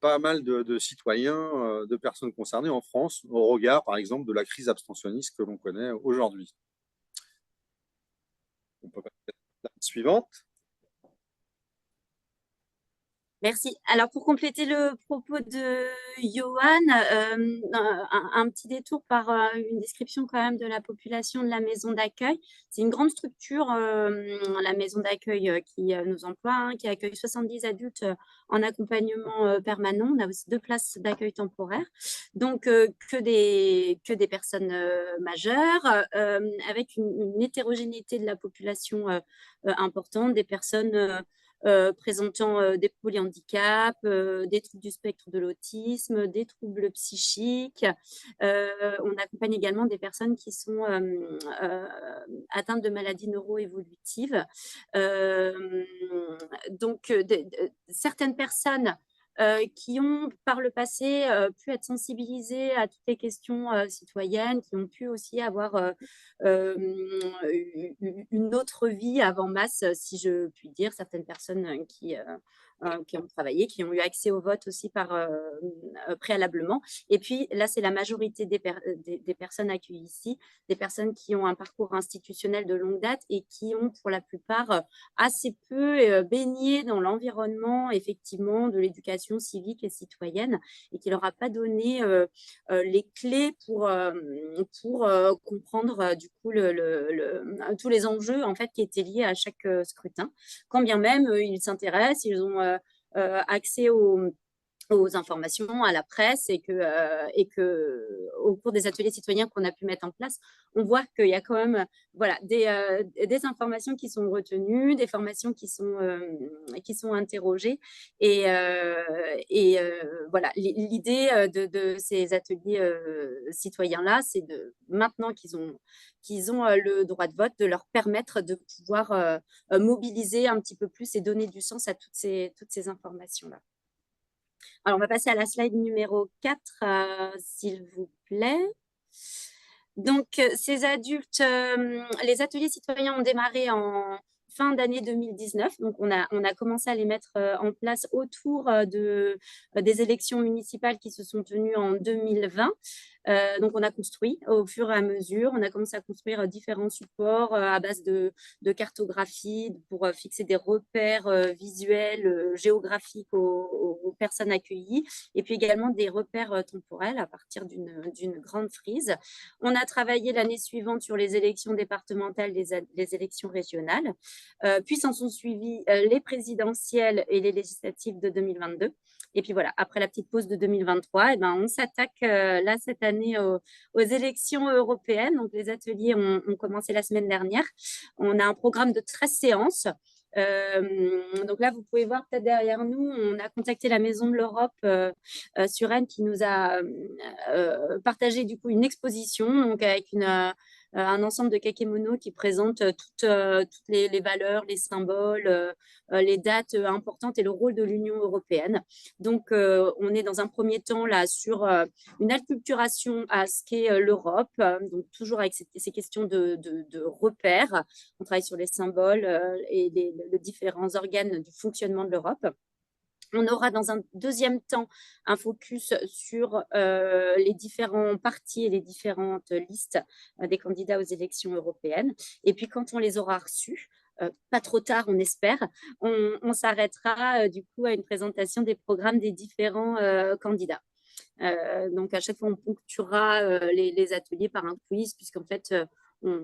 pas mal de citoyens, de personnes concernées en France, au regard, par exemple, de la crise abstentionniste que l'on connaît aujourd'hui. On peut passer à la suivante. Merci. Alors, pour compléter le propos de Johan, un petit détour par une description quand même de la population de la maison d'accueil. C'est une grande structure, la maison d'accueil qui nous emploie, hein, qui accueille 70 adultes en accompagnement permanent. On a aussi 2 places d'accueil temporaire, donc que des personnes majeures, avec une hétérogénéité de la population importante, des personnes présentant des polyhandicaps, des troubles du spectre de l'autisme, des troubles psychiques. On accompagne également des personnes qui sont atteintes de maladies neuroévolutives. Donc, certaines personnes qui ont par le passé pu être sensibilisées à toutes les questions citoyennes, qui ont pu aussi avoir une autre vie avant masse, si je puis dire, certaines personnes qui ont travaillé, qui ont eu accès au vote aussi préalablement. Et puis là, c'est la majorité des personnes accueillies ici, des personnes qui ont un parcours institutionnel de longue date et qui ont pour la plupart assez peu baigné dans l'environnement effectivement de l'éducation civique et citoyenne et qui leur a pas donné les clés pour comprendre du coup tous les enjeux en fait qui étaient liés à chaque scrutin. Quand bien même ils s'intéressent, ils ont accès aux informations, à la presse et que au cours des ateliers citoyens qu'on a pu mettre en place, on voit qu'il y a quand même voilà, des informations qui sont retenues, des formations qui sont interrogées voilà, l'idée de ces ateliers citoyens-là, c'est de maintenant qu'ils ont le droit de vote, de leur permettre de pouvoir mobiliser un petit peu plus et donner du sens à toutes ces informations-là. Alors, on va passer à la slide numéro 4, s'il vous plaît. Donc, ces adultes, les ateliers citoyens ont démarré en fin d'année 2019. Donc, on a commencé à les mettre en place autour des élections municipales qui se sont tenues en 2020. Donc, on a construit au fur et à mesure. On a commencé à construire différents supports à base de cartographie pour fixer des repères visuels, géographiques aux personnes accueillies et puis également des repères temporels à partir d'une grande frise. On a travaillé l'année suivante sur les élections départementales, les élections régionales, puis s'en sont suivies les présidentielles et les législatives de 2022. Et puis voilà, après la petite pause de 2023, on s'attaque là cette année aux élections européennes. Donc les ateliers ont commencé la semaine dernière. On a un programme de 13 séances. Donc là, vous pouvez voir peut-être derrière nous, on a contacté la Maison de l'Europe sur Rennes qui nous a partagé du coup une exposition donc avec un ensemble de kakémonos qui présente toutes les valeurs, les symboles, les dates importantes et le rôle de l'Union européenne. Donc, on est dans un premier temps là sur une acculturation à ce qu'est l'Europe, donc toujours avec ces questions de repères. On travaille sur les symboles et les différents organes du fonctionnement de l'Europe. On aura dans un deuxième temps un focus sur les différents partis et les différentes listes des candidats aux élections européennes. Et puis, quand on les aura reçus, pas trop tard, on espère, on s'arrêtera du coup à une présentation des programmes des différents candidats. Donc, à chaque fois, on ponctuera les ateliers par un quiz, puisqu'en fait,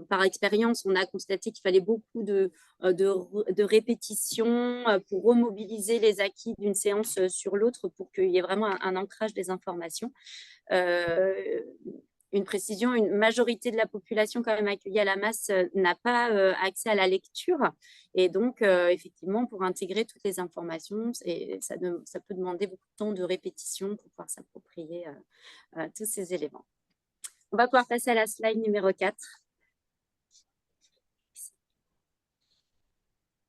par expérience, on a constaté qu'il fallait beaucoup de répétitions pour remobiliser les acquis d'une séance sur l'autre pour qu'il y ait vraiment un ancrage des informations. Une précision, une majorité de la population quand même accueillie à la masse n'a pas accès à la lecture. Et donc, effectivement, pour intégrer toutes les informations, ça peut demander beaucoup de temps de répétition pour pouvoir s'approprier tous ces éléments. On va pouvoir passer à la slide numéro 4.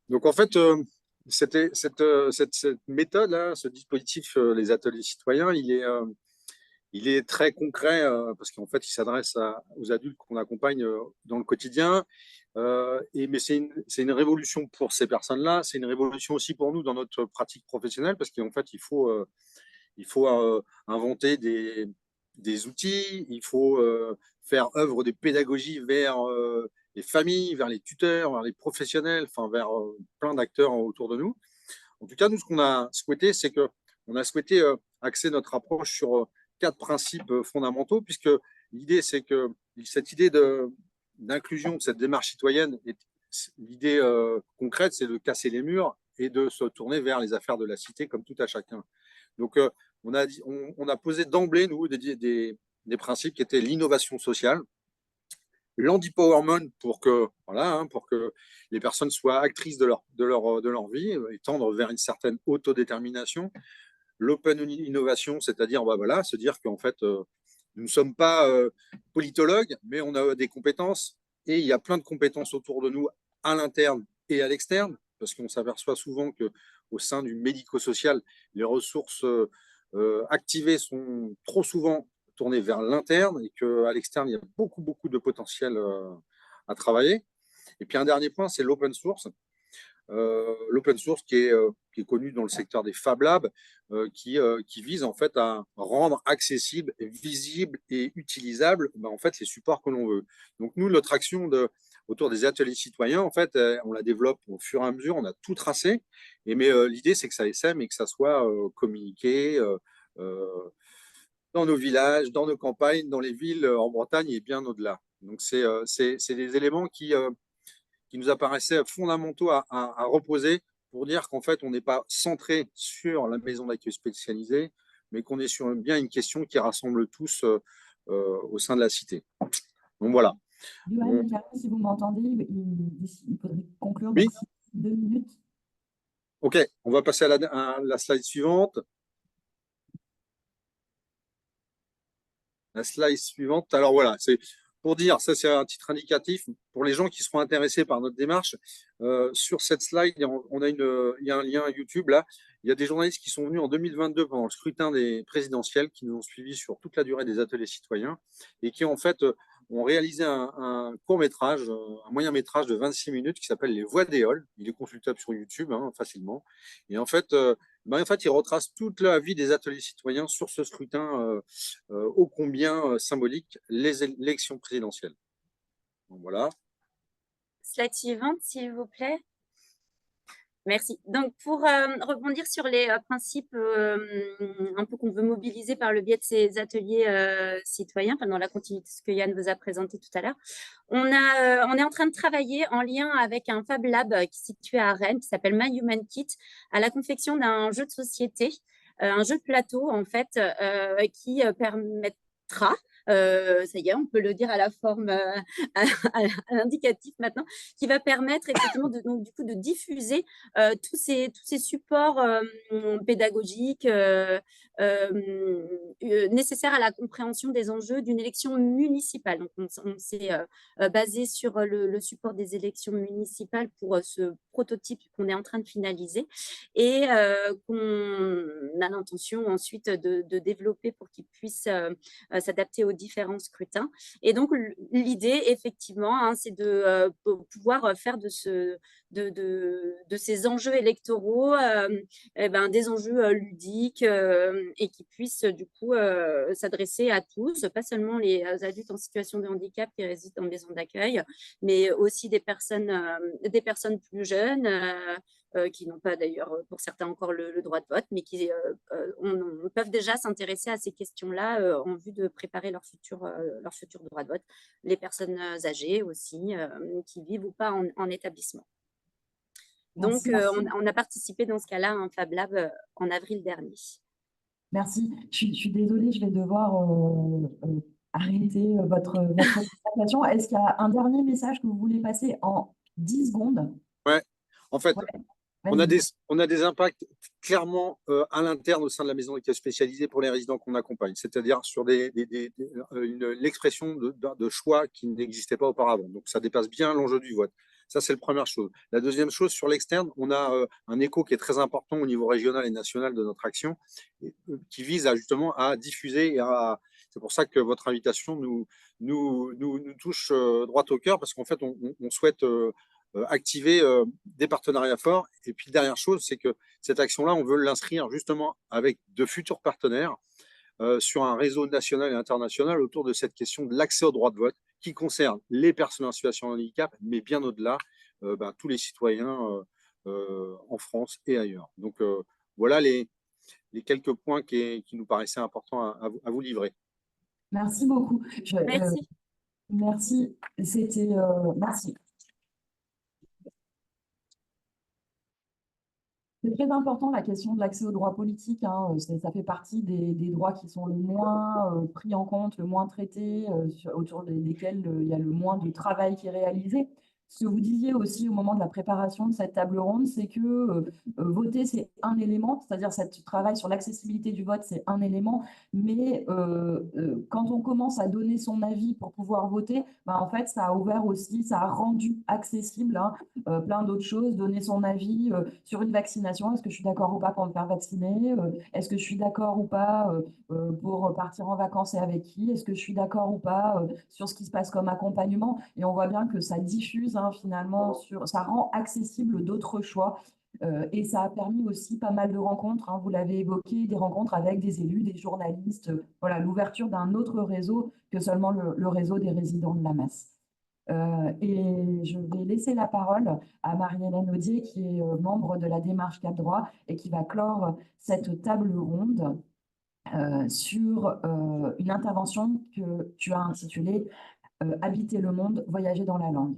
Donc, en fait, cette méthode-là, ce dispositif, les ateliers citoyens, il est très concret parce qu'en fait, il s'adresse aux adultes qu'on accompagne dans le quotidien. Mais c'est une révolution pour ces personnes-là. C'est une révolution aussi pour nous dans notre pratique professionnelle parce qu'en fait, il faut inventer des outils, il faut faire œuvre de pédagogie vers les familles, vers les tuteurs, vers les professionnels, enfin vers plein d'acteurs autour de nous. En tout cas, nous, ce qu'on a souhaité, c'est qu'on a souhaité axer notre approche sur 4 principes fondamentaux, puisque l'idée, c'est que cette idée d'inclusion, de cette démarche citoyenne, l'idée concrète, c'est de casser les murs et de se tourner vers les affaires de la cité, comme tout à chacun. Donc, on a posé d'emblée, nous, des principes qui étaient l'innovation sociale, l'empowerment pour que les personnes soient actrices de leur vie et tendre vers une certaine autodétermination, l'open innovation, c'est-à-dire se dire qu'en fait, nous ne sommes pas politologues, mais on a des compétences et il y a plein de compétences autour de nous à l'interne et à l'externe, parce qu'on s'aperçoit souvent qu'au sein du médico-social, les ressources activées sont trop souvent tournées vers l'interne et qu'à l'externe, il y a beaucoup, beaucoup de potentiel à travailler. Et puis un dernier point, c'est l'open source. L'open source qui est connu dans le secteur des Fab Labs, qui vise en fait à rendre accessible, visible et utilisable en fait, les supports que l'on veut. Donc nous, notre action autour des ateliers citoyens, en fait, on la développe au fur et à mesure, on a tout tracé, mais l'idée c'est que ça essaime et que ça soit communiqué dans nos villages, dans nos campagnes, dans les villes en Bretagne et bien au-delà. Donc c'est des éléments qui nous apparaissaient fondamentaux à reposer pour dire qu'en fait, on n'est pas centré sur la maison d'accueil spécialisée, mais qu'on est sur bien une question qui rassemble tous au sein de la cité. Donc voilà. Johan, si vous m'entendez, il faudrait conclure Oui. d'ici 2 minutes. Ok, on va passer à la slide suivante. La slide suivante. Alors voilà, c'est pour dire, ça c'est un titre indicatif pour les gens qui seront intéressés par notre démarche. Sur cette slide, il y a un lien YouTube là. Il y a des journalistes qui sont venus en 2022 pendant le scrutin des présidentielles, qui nous ont suivis sur toute la durée des ateliers citoyens et qui en fait ont réalisé un court-métrage, un moyen-métrage de 26 minutes qui s'appelle Les Voix d'Éole. Il est consultable sur YouTube facilement. Et en fait, il retrace toute la vie des ateliers citoyens sur ce scrutin ô combien symbolique, les élections présidentielles. Donc, voilà. Slide suivante, s'il vous plaît. Merci. Donc, pour rebondir sur les principes un peu qu'on veut mobiliser par le biais de ces ateliers citoyens, dans la continuité de ce que Yann vous a présenté tout à l'heure, on est en train de travailler en lien avec un Fab Lab qui est situé à Rennes, qui s'appelle My Human Kit, à la confection d'un jeu de société, un jeu de plateau, en fait, qui permettra, ça y est, on peut le dire à la forme à l'indicatif maintenant, qui va permettre effectivement donc, du coup, de diffuser tous ces supports pédagogiques nécessaires à la compréhension des enjeux d'une élection municipale. Donc, on s'est basé sur le support des élections municipales pour ce prototype qu'on est en train de finaliser et qu'on a l'intention ensuite de développer pour qu'il puisse s'adapter aux différents scrutins. Et donc, l'idée, effectivement, c'est de pouvoir faire de ces enjeux électoraux des enjeux ludiques et qui puissent du coup s'adresser à tous, pas seulement les adultes en situation de handicap qui résident en maison d'accueil, mais aussi des personnes plus jeunes qui n'ont pas d'ailleurs pour certains encore le droit de vote, mais qui peuvent déjà s'intéresser à ces questions-là en vue de préparer leur futur droit de vote. Les personnes âgées aussi, qui vivent ou pas en établissement. Donc, on a participé dans ce cas-là à un Fab Lab en avril dernier. Merci. Je suis désolée, je vais devoir arrêter votre présentation. Est-ce qu'il y a un dernier message que vous voulez passer en 10 secondes? Ouais, en fait, ouais. on a des impacts clairement à l'interne au sein de la maison d'accueil spécialisée pour les résidents qu'on accompagne, c'est-à-dire sur l'expression de choix qui n'existait pas auparavant. Donc, ça dépasse bien l'enjeu du vote. Ça, c'est la première chose. La deuxième chose, sur l'externe, on a un écho qui est très important au niveau régional et national de notre action, qui vise justement à diffuser. C'est pour ça que votre invitation nous touche droit au cœur, parce qu'en fait, on souhaite activer des partenariats forts. Et puis, dernière chose, c'est que cette action-là, on veut l'inscrire justement avec de futurs partenaires sur un réseau national et international autour de cette question de l'accès au droit de vote qui concerne les personnes en situation de handicap, mais bien au-delà, tous les citoyens en France et ailleurs. Donc, voilà les quelques points qui nous paraissaient importants à vous livrer. Merci beaucoup. Merci. Merci. C'était merci. C'est très important la question de l'accès aux droits politiques, hein. Ça fait partie des droits qui sont le moins pris en compte, le moins traités, autour desquels il y a le moins de travail qui est réalisé. Ce que vous disiez aussi au moment de la préparation de cette table ronde, c'est que voter, c'est un élément, c'est-à-dire ce travail sur l'accessibilité du vote, c'est un élément, mais quand on commence à donner son avis pour pouvoir voter, ben, en fait, ça a ouvert aussi, ça a rendu accessible, hein, plein d'autres choses, donner son avis sur une vaccination. Est-ce que je suis d'accord ou pas pour me faire vacciner? Est-ce que je suis d'accord ou pas pour partir en vacances et avec qui? Est-ce que je suis d'accord ou pas sur ce qui se passe comme accompagnement? Et on voit bien que ça diffuse, hein, finalement, ça rend accessible d'autres choix. Et ça a permis aussi pas mal de rencontres, hein, vous l'avez évoqué, des rencontres avec des élus, des journalistes, voilà, l'ouverture d'un autre réseau que seulement le réseau des résidents de la Messe. Et je vais laisser la parole à Marie-Hélène Audier, qui est membre de la démarche Cap Droit et qui va clore cette table ronde sur une intervention que tu as intitulée Habiter le monde, voyager dans la langue.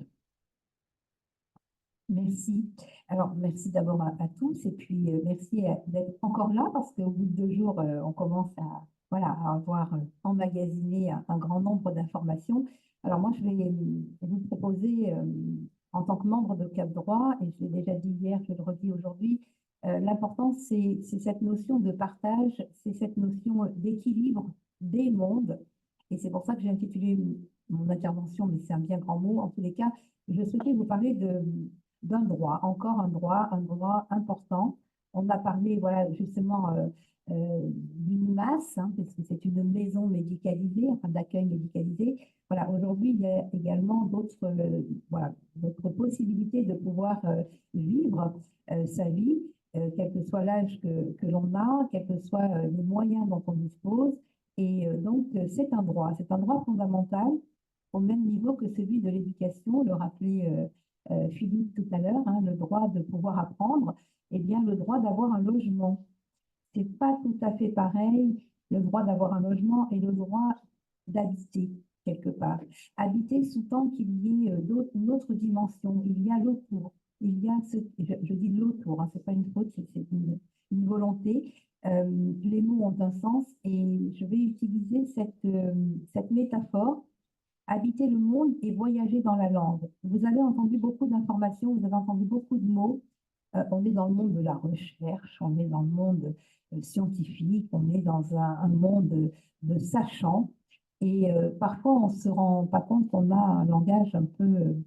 Merci. Alors, merci d'abord à tous et puis merci d'être encore là parce qu'au bout de 2 jours, on commence à, voilà, à avoir emmagasiné un grand nombre d'informations. Alors moi, je vais vous proposer, en tant que membre de Cap Droit, et je l'ai déjà dit hier, je le redis aujourd'hui, l'important, c'est cette notion de partage, c'est cette notion d'équilibre des mondes. Et c'est pour ça que j'ai intitulé mon intervention, mais c'est un bien grand mot, en tous les cas, je souhaitais vous parler d'un droit, encore un droit important. On a parlé, voilà, justement, d'une masse, hein, parce que c'est une maison médicalisée, enfin d'accueil médicalisé. Voilà, aujourd'hui, il y a également voilà, d'autres possibilités de pouvoir vivre sa vie, quel que soit l'âge que l'on a, quels que soient les moyens dont on dispose. Et donc, c'est un droit fondamental, au même niveau que celui de l'éducation, le rappelait Philippe tout à l'heure, hein, le droit de pouvoir apprendre, eh bien, le droit d'avoir un logement. C'est pas tout à fait pareil, le droit d'avoir un logement et le droit d'habiter quelque part. Habiter sous-tend qu'il y ait une autre dimension, il y a l'autour, il y a je dis l'autour, hein, c'est pas une faute, c'est une volonté. Les mots ont un sens et je vais utiliser cette métaphore. Habiter le monde et voyager dans la langue. Vous avez entendu beaucoup d'informations, vous avez entendu beaucoup de mots. On est dans le monde de la recherche, on est dans le monde scientifique, on est dans un monde de sachants. Et parfois, on ne se rend pas compte qu'on a un langage un peu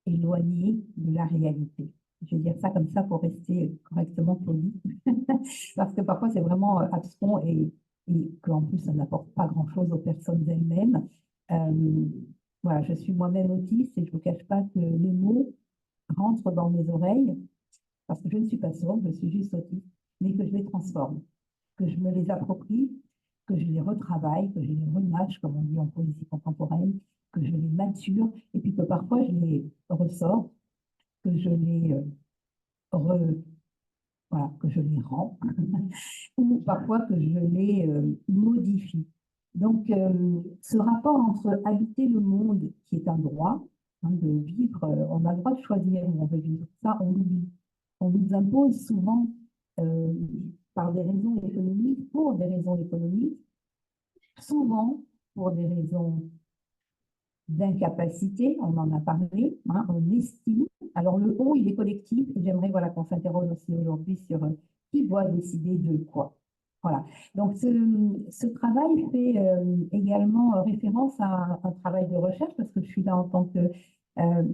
éloigné de la réalité. Je vais dire ça comme ça pour rester correctement poli, parce que parfois c'est vraiment abscon et qu'en plus ça n'apporte pas grand-chose aux personnes elles-mêmes. Voilà, je suis moi-même autiste et je ne vous cache pas que les mots rentrent dans mes oreilles, parce que je ne suis pas sourde, je suis juste autiste, mais que je les transforme, que je me les approprie, que je les retravaille, que je les remâche, comme on dit en poésie contemporaine, que je les mature, et puis que parfois je les ressors, que je les voilà, que je les rends, ou parfois que je les modifie. Donc, ce rapport entre habiter le monde, qui est un droit, hein, de vivre, on a le droit de choisir où on veut vivre, ça on l'oublie. On nous impose souvent, par des raisons économiques, pour des raisons économiques, souvent pour des raisons d'incapacité, on en a parlé, hein, on estime. Alors le on, il est collectif, et j'aimerais voilà, qu'on s'interroge aussi aujourd'hui sur qui doit décider de quoi. Voilà. Donc ce travail fait également référence à un travail de recherche, parce que je suis là en tant que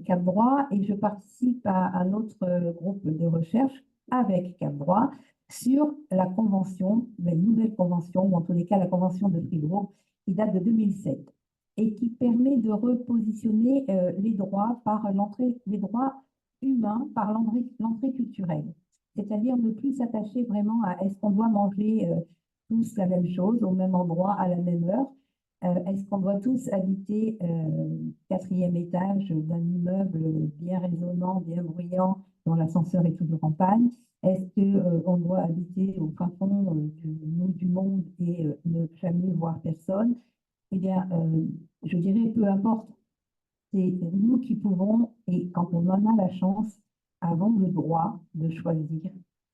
Cap Droit, et je participe à un autre groupe de recherche avec Cap Droit sur la convention, la nouvelle convention, ou en tous les cas la convention de Fribourg, qui date de 2007. Et qui permet de repositionner les droits les droits humains par l'entrée culturelle. C'est-à-dire ne plus s'attacher vraiment à est-ce qu'on doit manger tous la même chose au même endroit à la même heure. Est-ce qu'on doit tous habiter quatrième étage d'un immeuble bien résonnant, bien bruyant, dont l'ascenseur est toujours en panne? Est-ce qu'on doit habiter au fin fond du monde et ne jamais voir personne? Eh bien, je dirais peu importe. C'est nous qui pouvons, et quand on en a la chance, avons le droit de choisir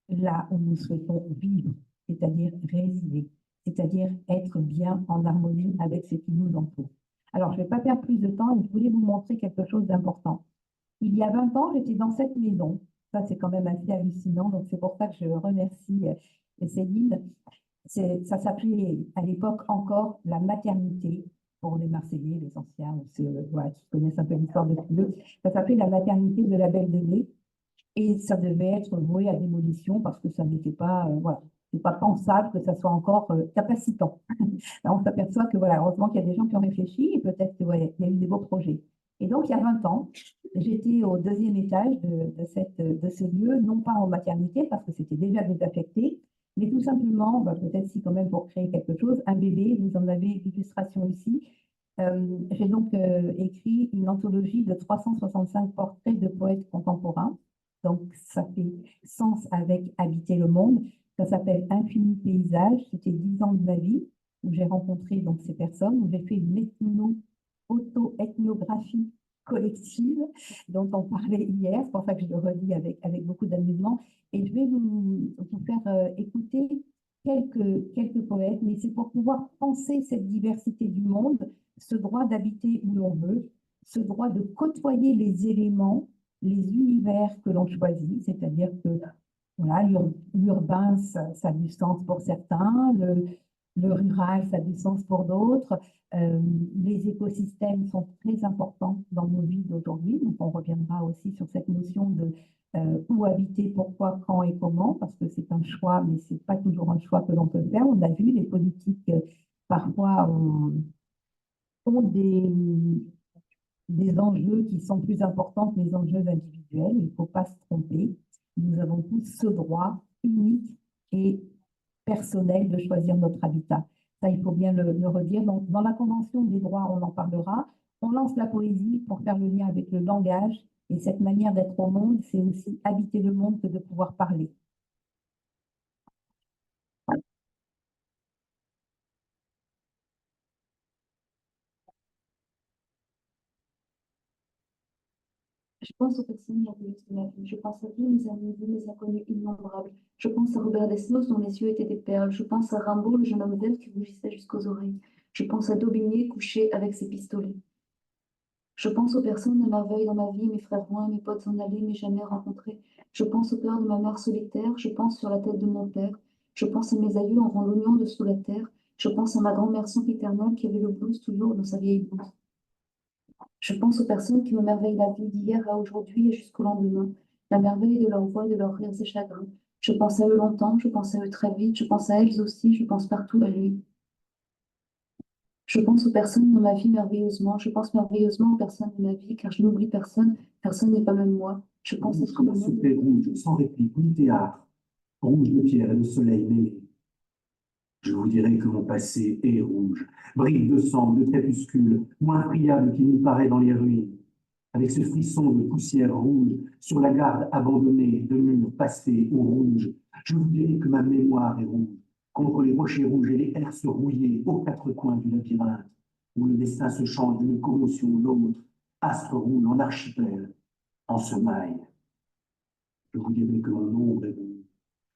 là où nous souhaitons vivre, c'est-à-dire résider, c'est-à-dire être bien en harmonie avec ce qui nous entoure. Alors, je ne vais pas perdre plus de temps et je voulais vous montrer quelque chose d'important. Il y a 20 ans, j'étais dans cette maison. Ça, c'est quand même assez hallucinant. Donc, c'est pour ça que je remercie Céline. Ça s'appelait à l'époque encore la maternité pour les Marseillais, les anciens, voilà, qui connaissent un peu l'histoire de Phileux. Ça s'appelait la maternité de la Belle de Mai et ça devait être voué à démolition parce que ça n'était pas, voilà, c'est pas pensable que ça soit encore capacitant. Là, on s'aperçoit que, voilà, heureusement qu'il y a des gens qui ont réfléchi et peut-être qu'il ouais, y a eu des beaux projets. Et donc, il y a 20 ans, j'étais au deuxième étage de ce lieu, non pas en maternité parce que c'était déjà désaffecté, mais tout simplement, bah, peut-être si quand même pour créer quelque chose, un bébé, vous en avez l'illustration ici. J'ai donc écrit une anthologie de 365 portraits de poètes contemporains. Donc, ça fait sens avec Habiter le monde. Ça s'appelle Infini paysage. C'était 10 ans de ma vie où j'ai rencontré donc ces personnes, où j'ai fait une auto-ethnographie collective dont on parlait hier. C'est pour ça que je le redis avec beaucoup d'amusement. Et je vais vous faire écouter quelques poètes, mais c'est pour pouvoir penser cette diversité du monde, ce droit d'habiter où l'on veut, ce droit de côtoyer les éléments, les univers que l'on choisit, c'est-à-dire que voilà, l'urbain, ça a du sens pour certains, le rural, ça a du sens pour d'autres. Les écosystèmes sont très importants dans nos vies d'aujourd'hui, donc on reviendra aussi sur cette notion de où habiter, pourquoi, quand et comment, parce que c'est un choix, mais ce n'est pas toujours un choix que l'on peut faire. On a vu, les politiques parfois ont des enjeux qui sont plus importants que les enjeux individuels. Il ne faut pas se tromper. Nous avons tous ce droit unique et personnel de choisir notre habitat. Ça, il faut bien le redire. Donc, dans la Convention des droits, on en parlera. On lance la poésie pour faire le lien avec le langage. Et cette manière d'être au monde, c'est aussi habiter le monde que de pouvoir parler. Je pense aux personnes merveilleuses de ma vie. Je pense à tous mes amis, tous mes inconnus innombrables. Je pense à Robert Desnos, dont les yeux étaient des perles. Je pense à Rimbaud, le jeune homme vert qui rougissait jusqu'aux oreilles. Je pense à Daubigné couché avec ses pistolets. Je pense aux personnes de merveille dans ma vie, mes frères loin, mes potes en allée, mais jamais rencontrés. Je pense au père de ma mère solitaire. Je pense sur la tête de mon père. Je pense à mes aïeux en rang l'oignon de sous la terre. Je pense à ma grand-mère sempiternelle qui avait le blues toujours dans sa vieille blouse. Je pense aux personnes qui me merveillent la vie d'hier à aujourd'hui et jusqu'au lendemain, la merveille de leur voix, de leurs rires et chagrins. Je pense à eux longtemps, je pense à eux très vite, je pense à elles aussi, je pense partout à lui. Je pense aux personnes dans ma vie merveilleusement, je pense merveilleusement aux personnes de ma vie, car je n'oublie personne, personne n'est pas même moi. Je pense à tout le monde. Rouge, sans réplique ni théâtre, rouge de pierre et de soleil mêlés. Je vous dirai que mon passé est rouge, brique de sang, de crépuscule, moins friable qu'il n'y paraît dans les ruines, avec ce frisson de poussière rouge sur la garde abandonnée de murs passés au rouge. Je vous dirai que ma mémoire est rouge, contre les rochers rouges et les herses rouillées aux quatre coins du labyrinthe, où le destin se change d'une commotion l'autre, astre rouge en archipel, en semaille. Je vous dirai que mon ombre est rouge.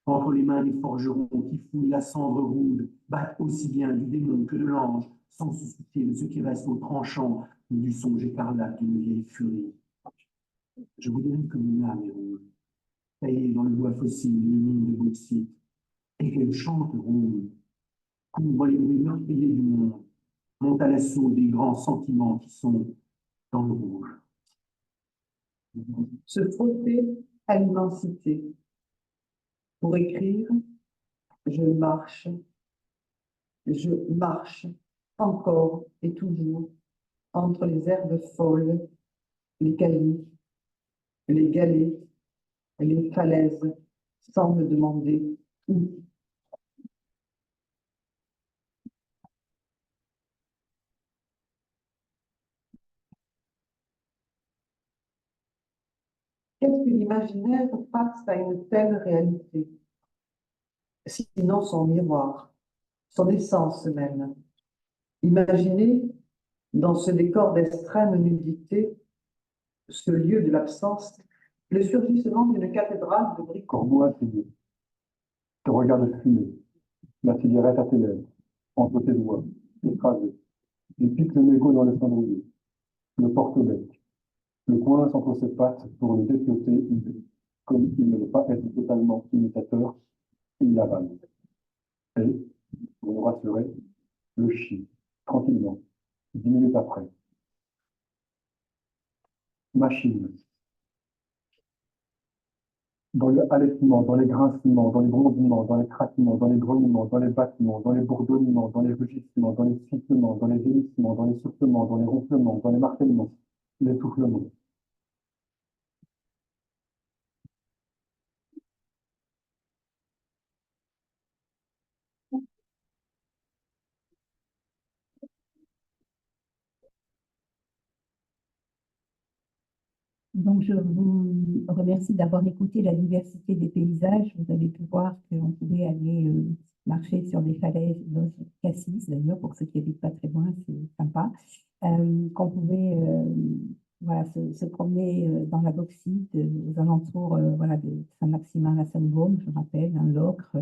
Entre les mains des forgerons qui fouillent la cendre rouge, battent aussi bien du démon que de l'ange, sans se soucier de ce qui reste au tranchant, ni du songe écarlate d'une vieille furie. Je vous dirai que mon âme est rouge, taillée dans le bois fossile d'une mine de bauxite, et qu'elle chante rouge, couvre les bruits meurtriers du monde, monte à l'assaut des grands sentiments qui sont dans le rouge. Se frotter à l'immensité. Pour écrire, je marche encore et toujours entre les herbes folles, les cailloux, les galets, les falaises, sans me demander où. Qu'est-ce que l'imaginaire face à une telle réalité? Sinon son miroir, son essence même. Imaginez, dans ce décor d'extrême nudité, ce lieu de l'absence, le surgissement d'une cathédrale de briques. Corbeau assis, te regarde fumer, la cigarette à tes lèvres, entre tes doigts, écrasé. Il pique le mégot dans le cendrier, le porte-bec, le coince entre ses pattes pour le dépiauter, comme il ne veut pas être totalement imitateur, il l'avale. Et, pour nous rassurer, le chie, tranquillement, 10 minutes après. Machine. Dans le halètement, dans les grincements, dans les grondements, dans les craquements, dans les grognements, dans les battements, dans les bourdonnements, dans les rugissements, dans les sifflements, dans les gémissements, dans les soufflements, dans les ronflements, dans les martèlements, les soufflements. Donc, je vous remercie d'avoir écouté la diversité des paysages. Vous avez pu voir qu'on pouvait aller marcher sur des falaises, dans Cassis d'ailleurs, pour ceux qui habitent pas très loin, c'est sympa. Qu'on pouvait voilà, se promener dans la bauxite, aux alentours voilà, de Saint-Maximin-la-Seine-Baume, je rappelle, un Locre,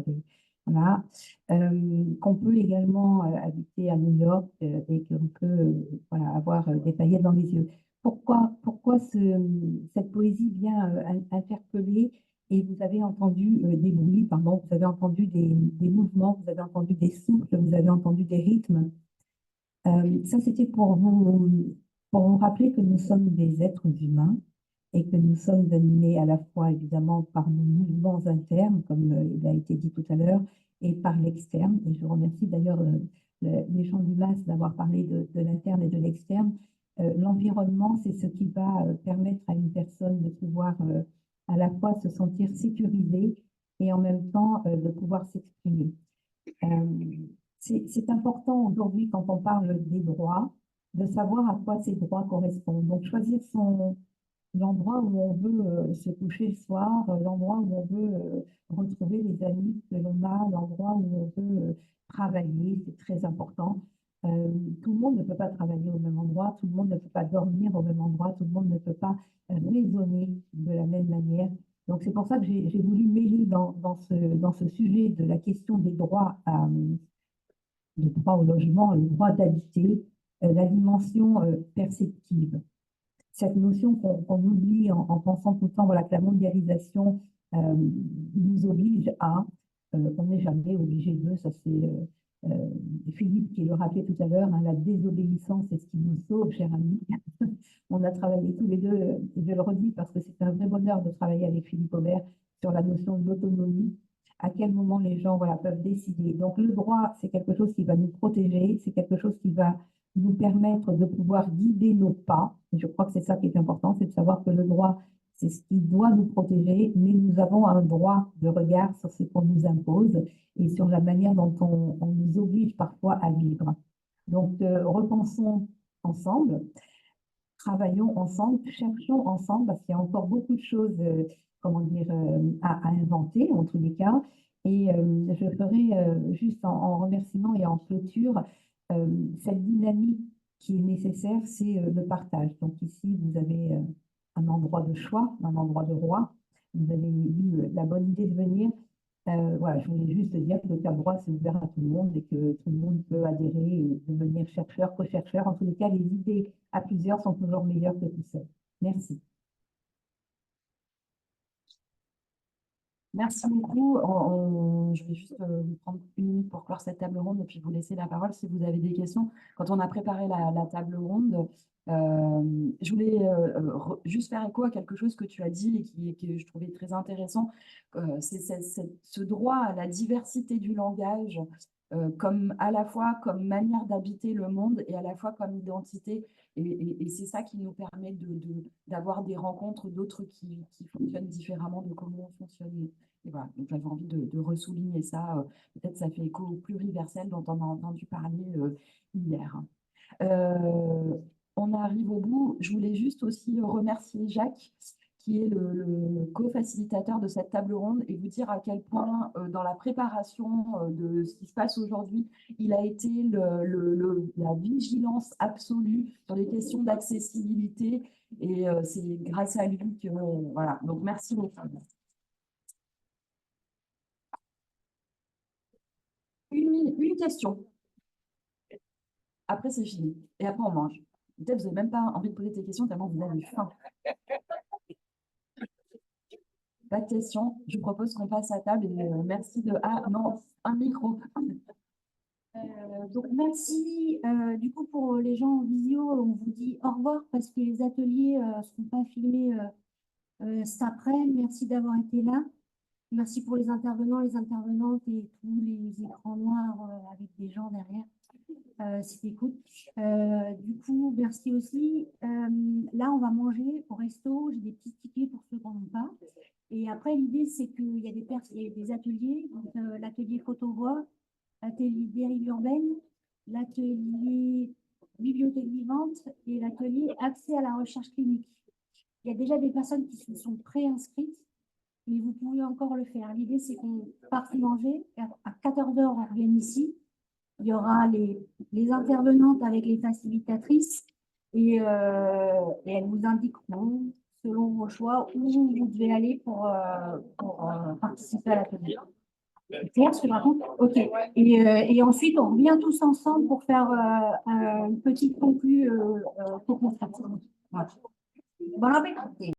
voilà. Qu'on peut également habiter à New York et qu'on peut voilà, avoir des paillettes dans les yeux. Pourquoi cette poésie vient interpeller et vous avez entendu des bruits, pardon, vous avez entendu des mouvements, vous avez entendu des souffles, vous avez entendu des rythmes. Ça, c'était pour vous rappeler que nous sommes des êtres humains et que nous sommes animés à la fois, évidemment, par nos mouvements internes, comme il a été dit tout à l'heure, et par l'externe. Et je remercie d'ailleurs les gens du MAS d'avoir parlé de l'interne et de l'externe. L'environnement, c'est ce qui va permettre à une personne de pouvoir à la fois se sentir sécurisée et en même temps de pouvoir s'exprimer. C'est important aujourd'hui, quand on parle des droits, de savoir à quoi ces droits correspondent. Donc, choisir l'endroit où on veut se coucher le soir, l'endroit où on veut retrouver les amis que l'on a, l'endroit où on veut travailler, c'est très important. Tout le monde ne peut pas travailler au même endroit, tout le monde ne peut pas dormir au même endroit, tout le monde ne peut pas raisonner de la même manière. Donc, c'est pour ça que j'ai voulu mêler dans ce sujet de la question des droits le droit au logement, le droit d'habiter, la dimension perceptive. Cette notion qu'on oublie en pensant tout le temps voilà, que la mondialisation nous oblige à, on n'est jamais obligé de, ça c'est Philippe qui le rappelait tout à l'heure, hein, la désobéissance est ce qui nous sauve, cher ami. On a travaillé tous les deux, et je le redis parce que c'est un vrai bonheur de travailler avec Philippe Aubert sur la notion de l'autonomie, à quel moment les gens voilà, peuvent décider. Donc le droit, c'est quelque chose qui va nous protéger, c'est quelque chose qui va nous permettre de pouvoir guider nos pas. Et je crois que c'est ça qui est important, c'est de savoir que le droit, c'est ce qui doit nous protéger, mais nous avons un droit de regard sur ce qu'on nous impose et sur la manière dont on nous oblige parfois à vivre. Donc, repensons ensemble, travaillons ensemble, cherchons ensemble, parce qu'il y a encore beaucoup de choses, comment dire, à inventer, en tous les cas. Et je ferai juste en remerciement et en clôture, cette dynamique qui est nécessaire, c'est le partage. Donc ici, vous avez un endroit de choix, un endroit de roi. Vous avez eu la bonne idée de venir. Voilà, je voulais juste dire que le Cap Droit, c'est ouvert à tout le monde et que tout le monde peut adhérer et devenir chercheur, co-chercheur. En tous les cas, les idées à plusieurs sont toujours meilleures que tout seul. Merci. Merci beaucoup. Je vais juste vous prendre une minute pour clore cette table ronde et puis vous laisser la parole si vous avez des questions. Quand on a préparé la table ronde, je voulais juste faire écho à quelque chose que tu as dit et que je trouvais très intéressant. C'est ce droit à la diversité du langage, comme à la fois comme manière d'habiter le monde et à la fois comme identité. Et c'est ça qui nous permet d'avoir des rencontres d'autres qui fonctionnent différemment de comment on fonctionne. Et voilà, donc j'avais envie de ressouligner ça. Peut-être ça fait écho au pluriversel dont on a entendu parler hier. On arrive au bout. Je voulais juste aussi remercier Jacques qui est le co-facilitateur de cette table ronde, et vous dire à quel point, dans la préparation de ce qui se passe aujourd'hui, il a été la vigilance absolue sur les questions d'accessibilité, et c'est grâce à lui que, voilà, donc merci beaucoup. Une question. Après, c'est fini. Et après, on mange. Peut-être vous n'avez même pas envie de poser des questions tellement vous avez faim. Pas de questions. Je propose qu'on passe à table et merci de... Ah non, un micro. Donc merci. Du coup, pour les gens en visio, on vous dit au revoir parce que les ateliers ne seront pas filmés cet après-midi. Merci d'avoir été là. Merci pour les intervenants, les intervenantes et tous les écrans noirs avec des gens derrière. C'était cool. Du coup, merci aussi. Là, on va manger au resto. J'ai des petits tickets pour ceux qui n'en ont pas. Et après, l'idée, c'est qu'il y a des ateliers, l'atelier photo-voix, l'atelier dérive urbaine, l'atelier bibliothèque vivante et l'atelier accès à la recherche clinique. Il y a déjà des personnes qui se sont préinscrites, mais vous pouvez encore le faire. L'idée, c'est qu'on parte manger. À 14h, on revient ici. Il y aura les intervenantes avec les facilitatrices et elles vous indiqueront, selon vos choix, où vous devez aller pour participer à l'atelier. C'est clair ce que je raconte? Ok. Et ensuite, on revient tous ensemble pour faire une petite conclue co-construction. Voilà. Bon appétit.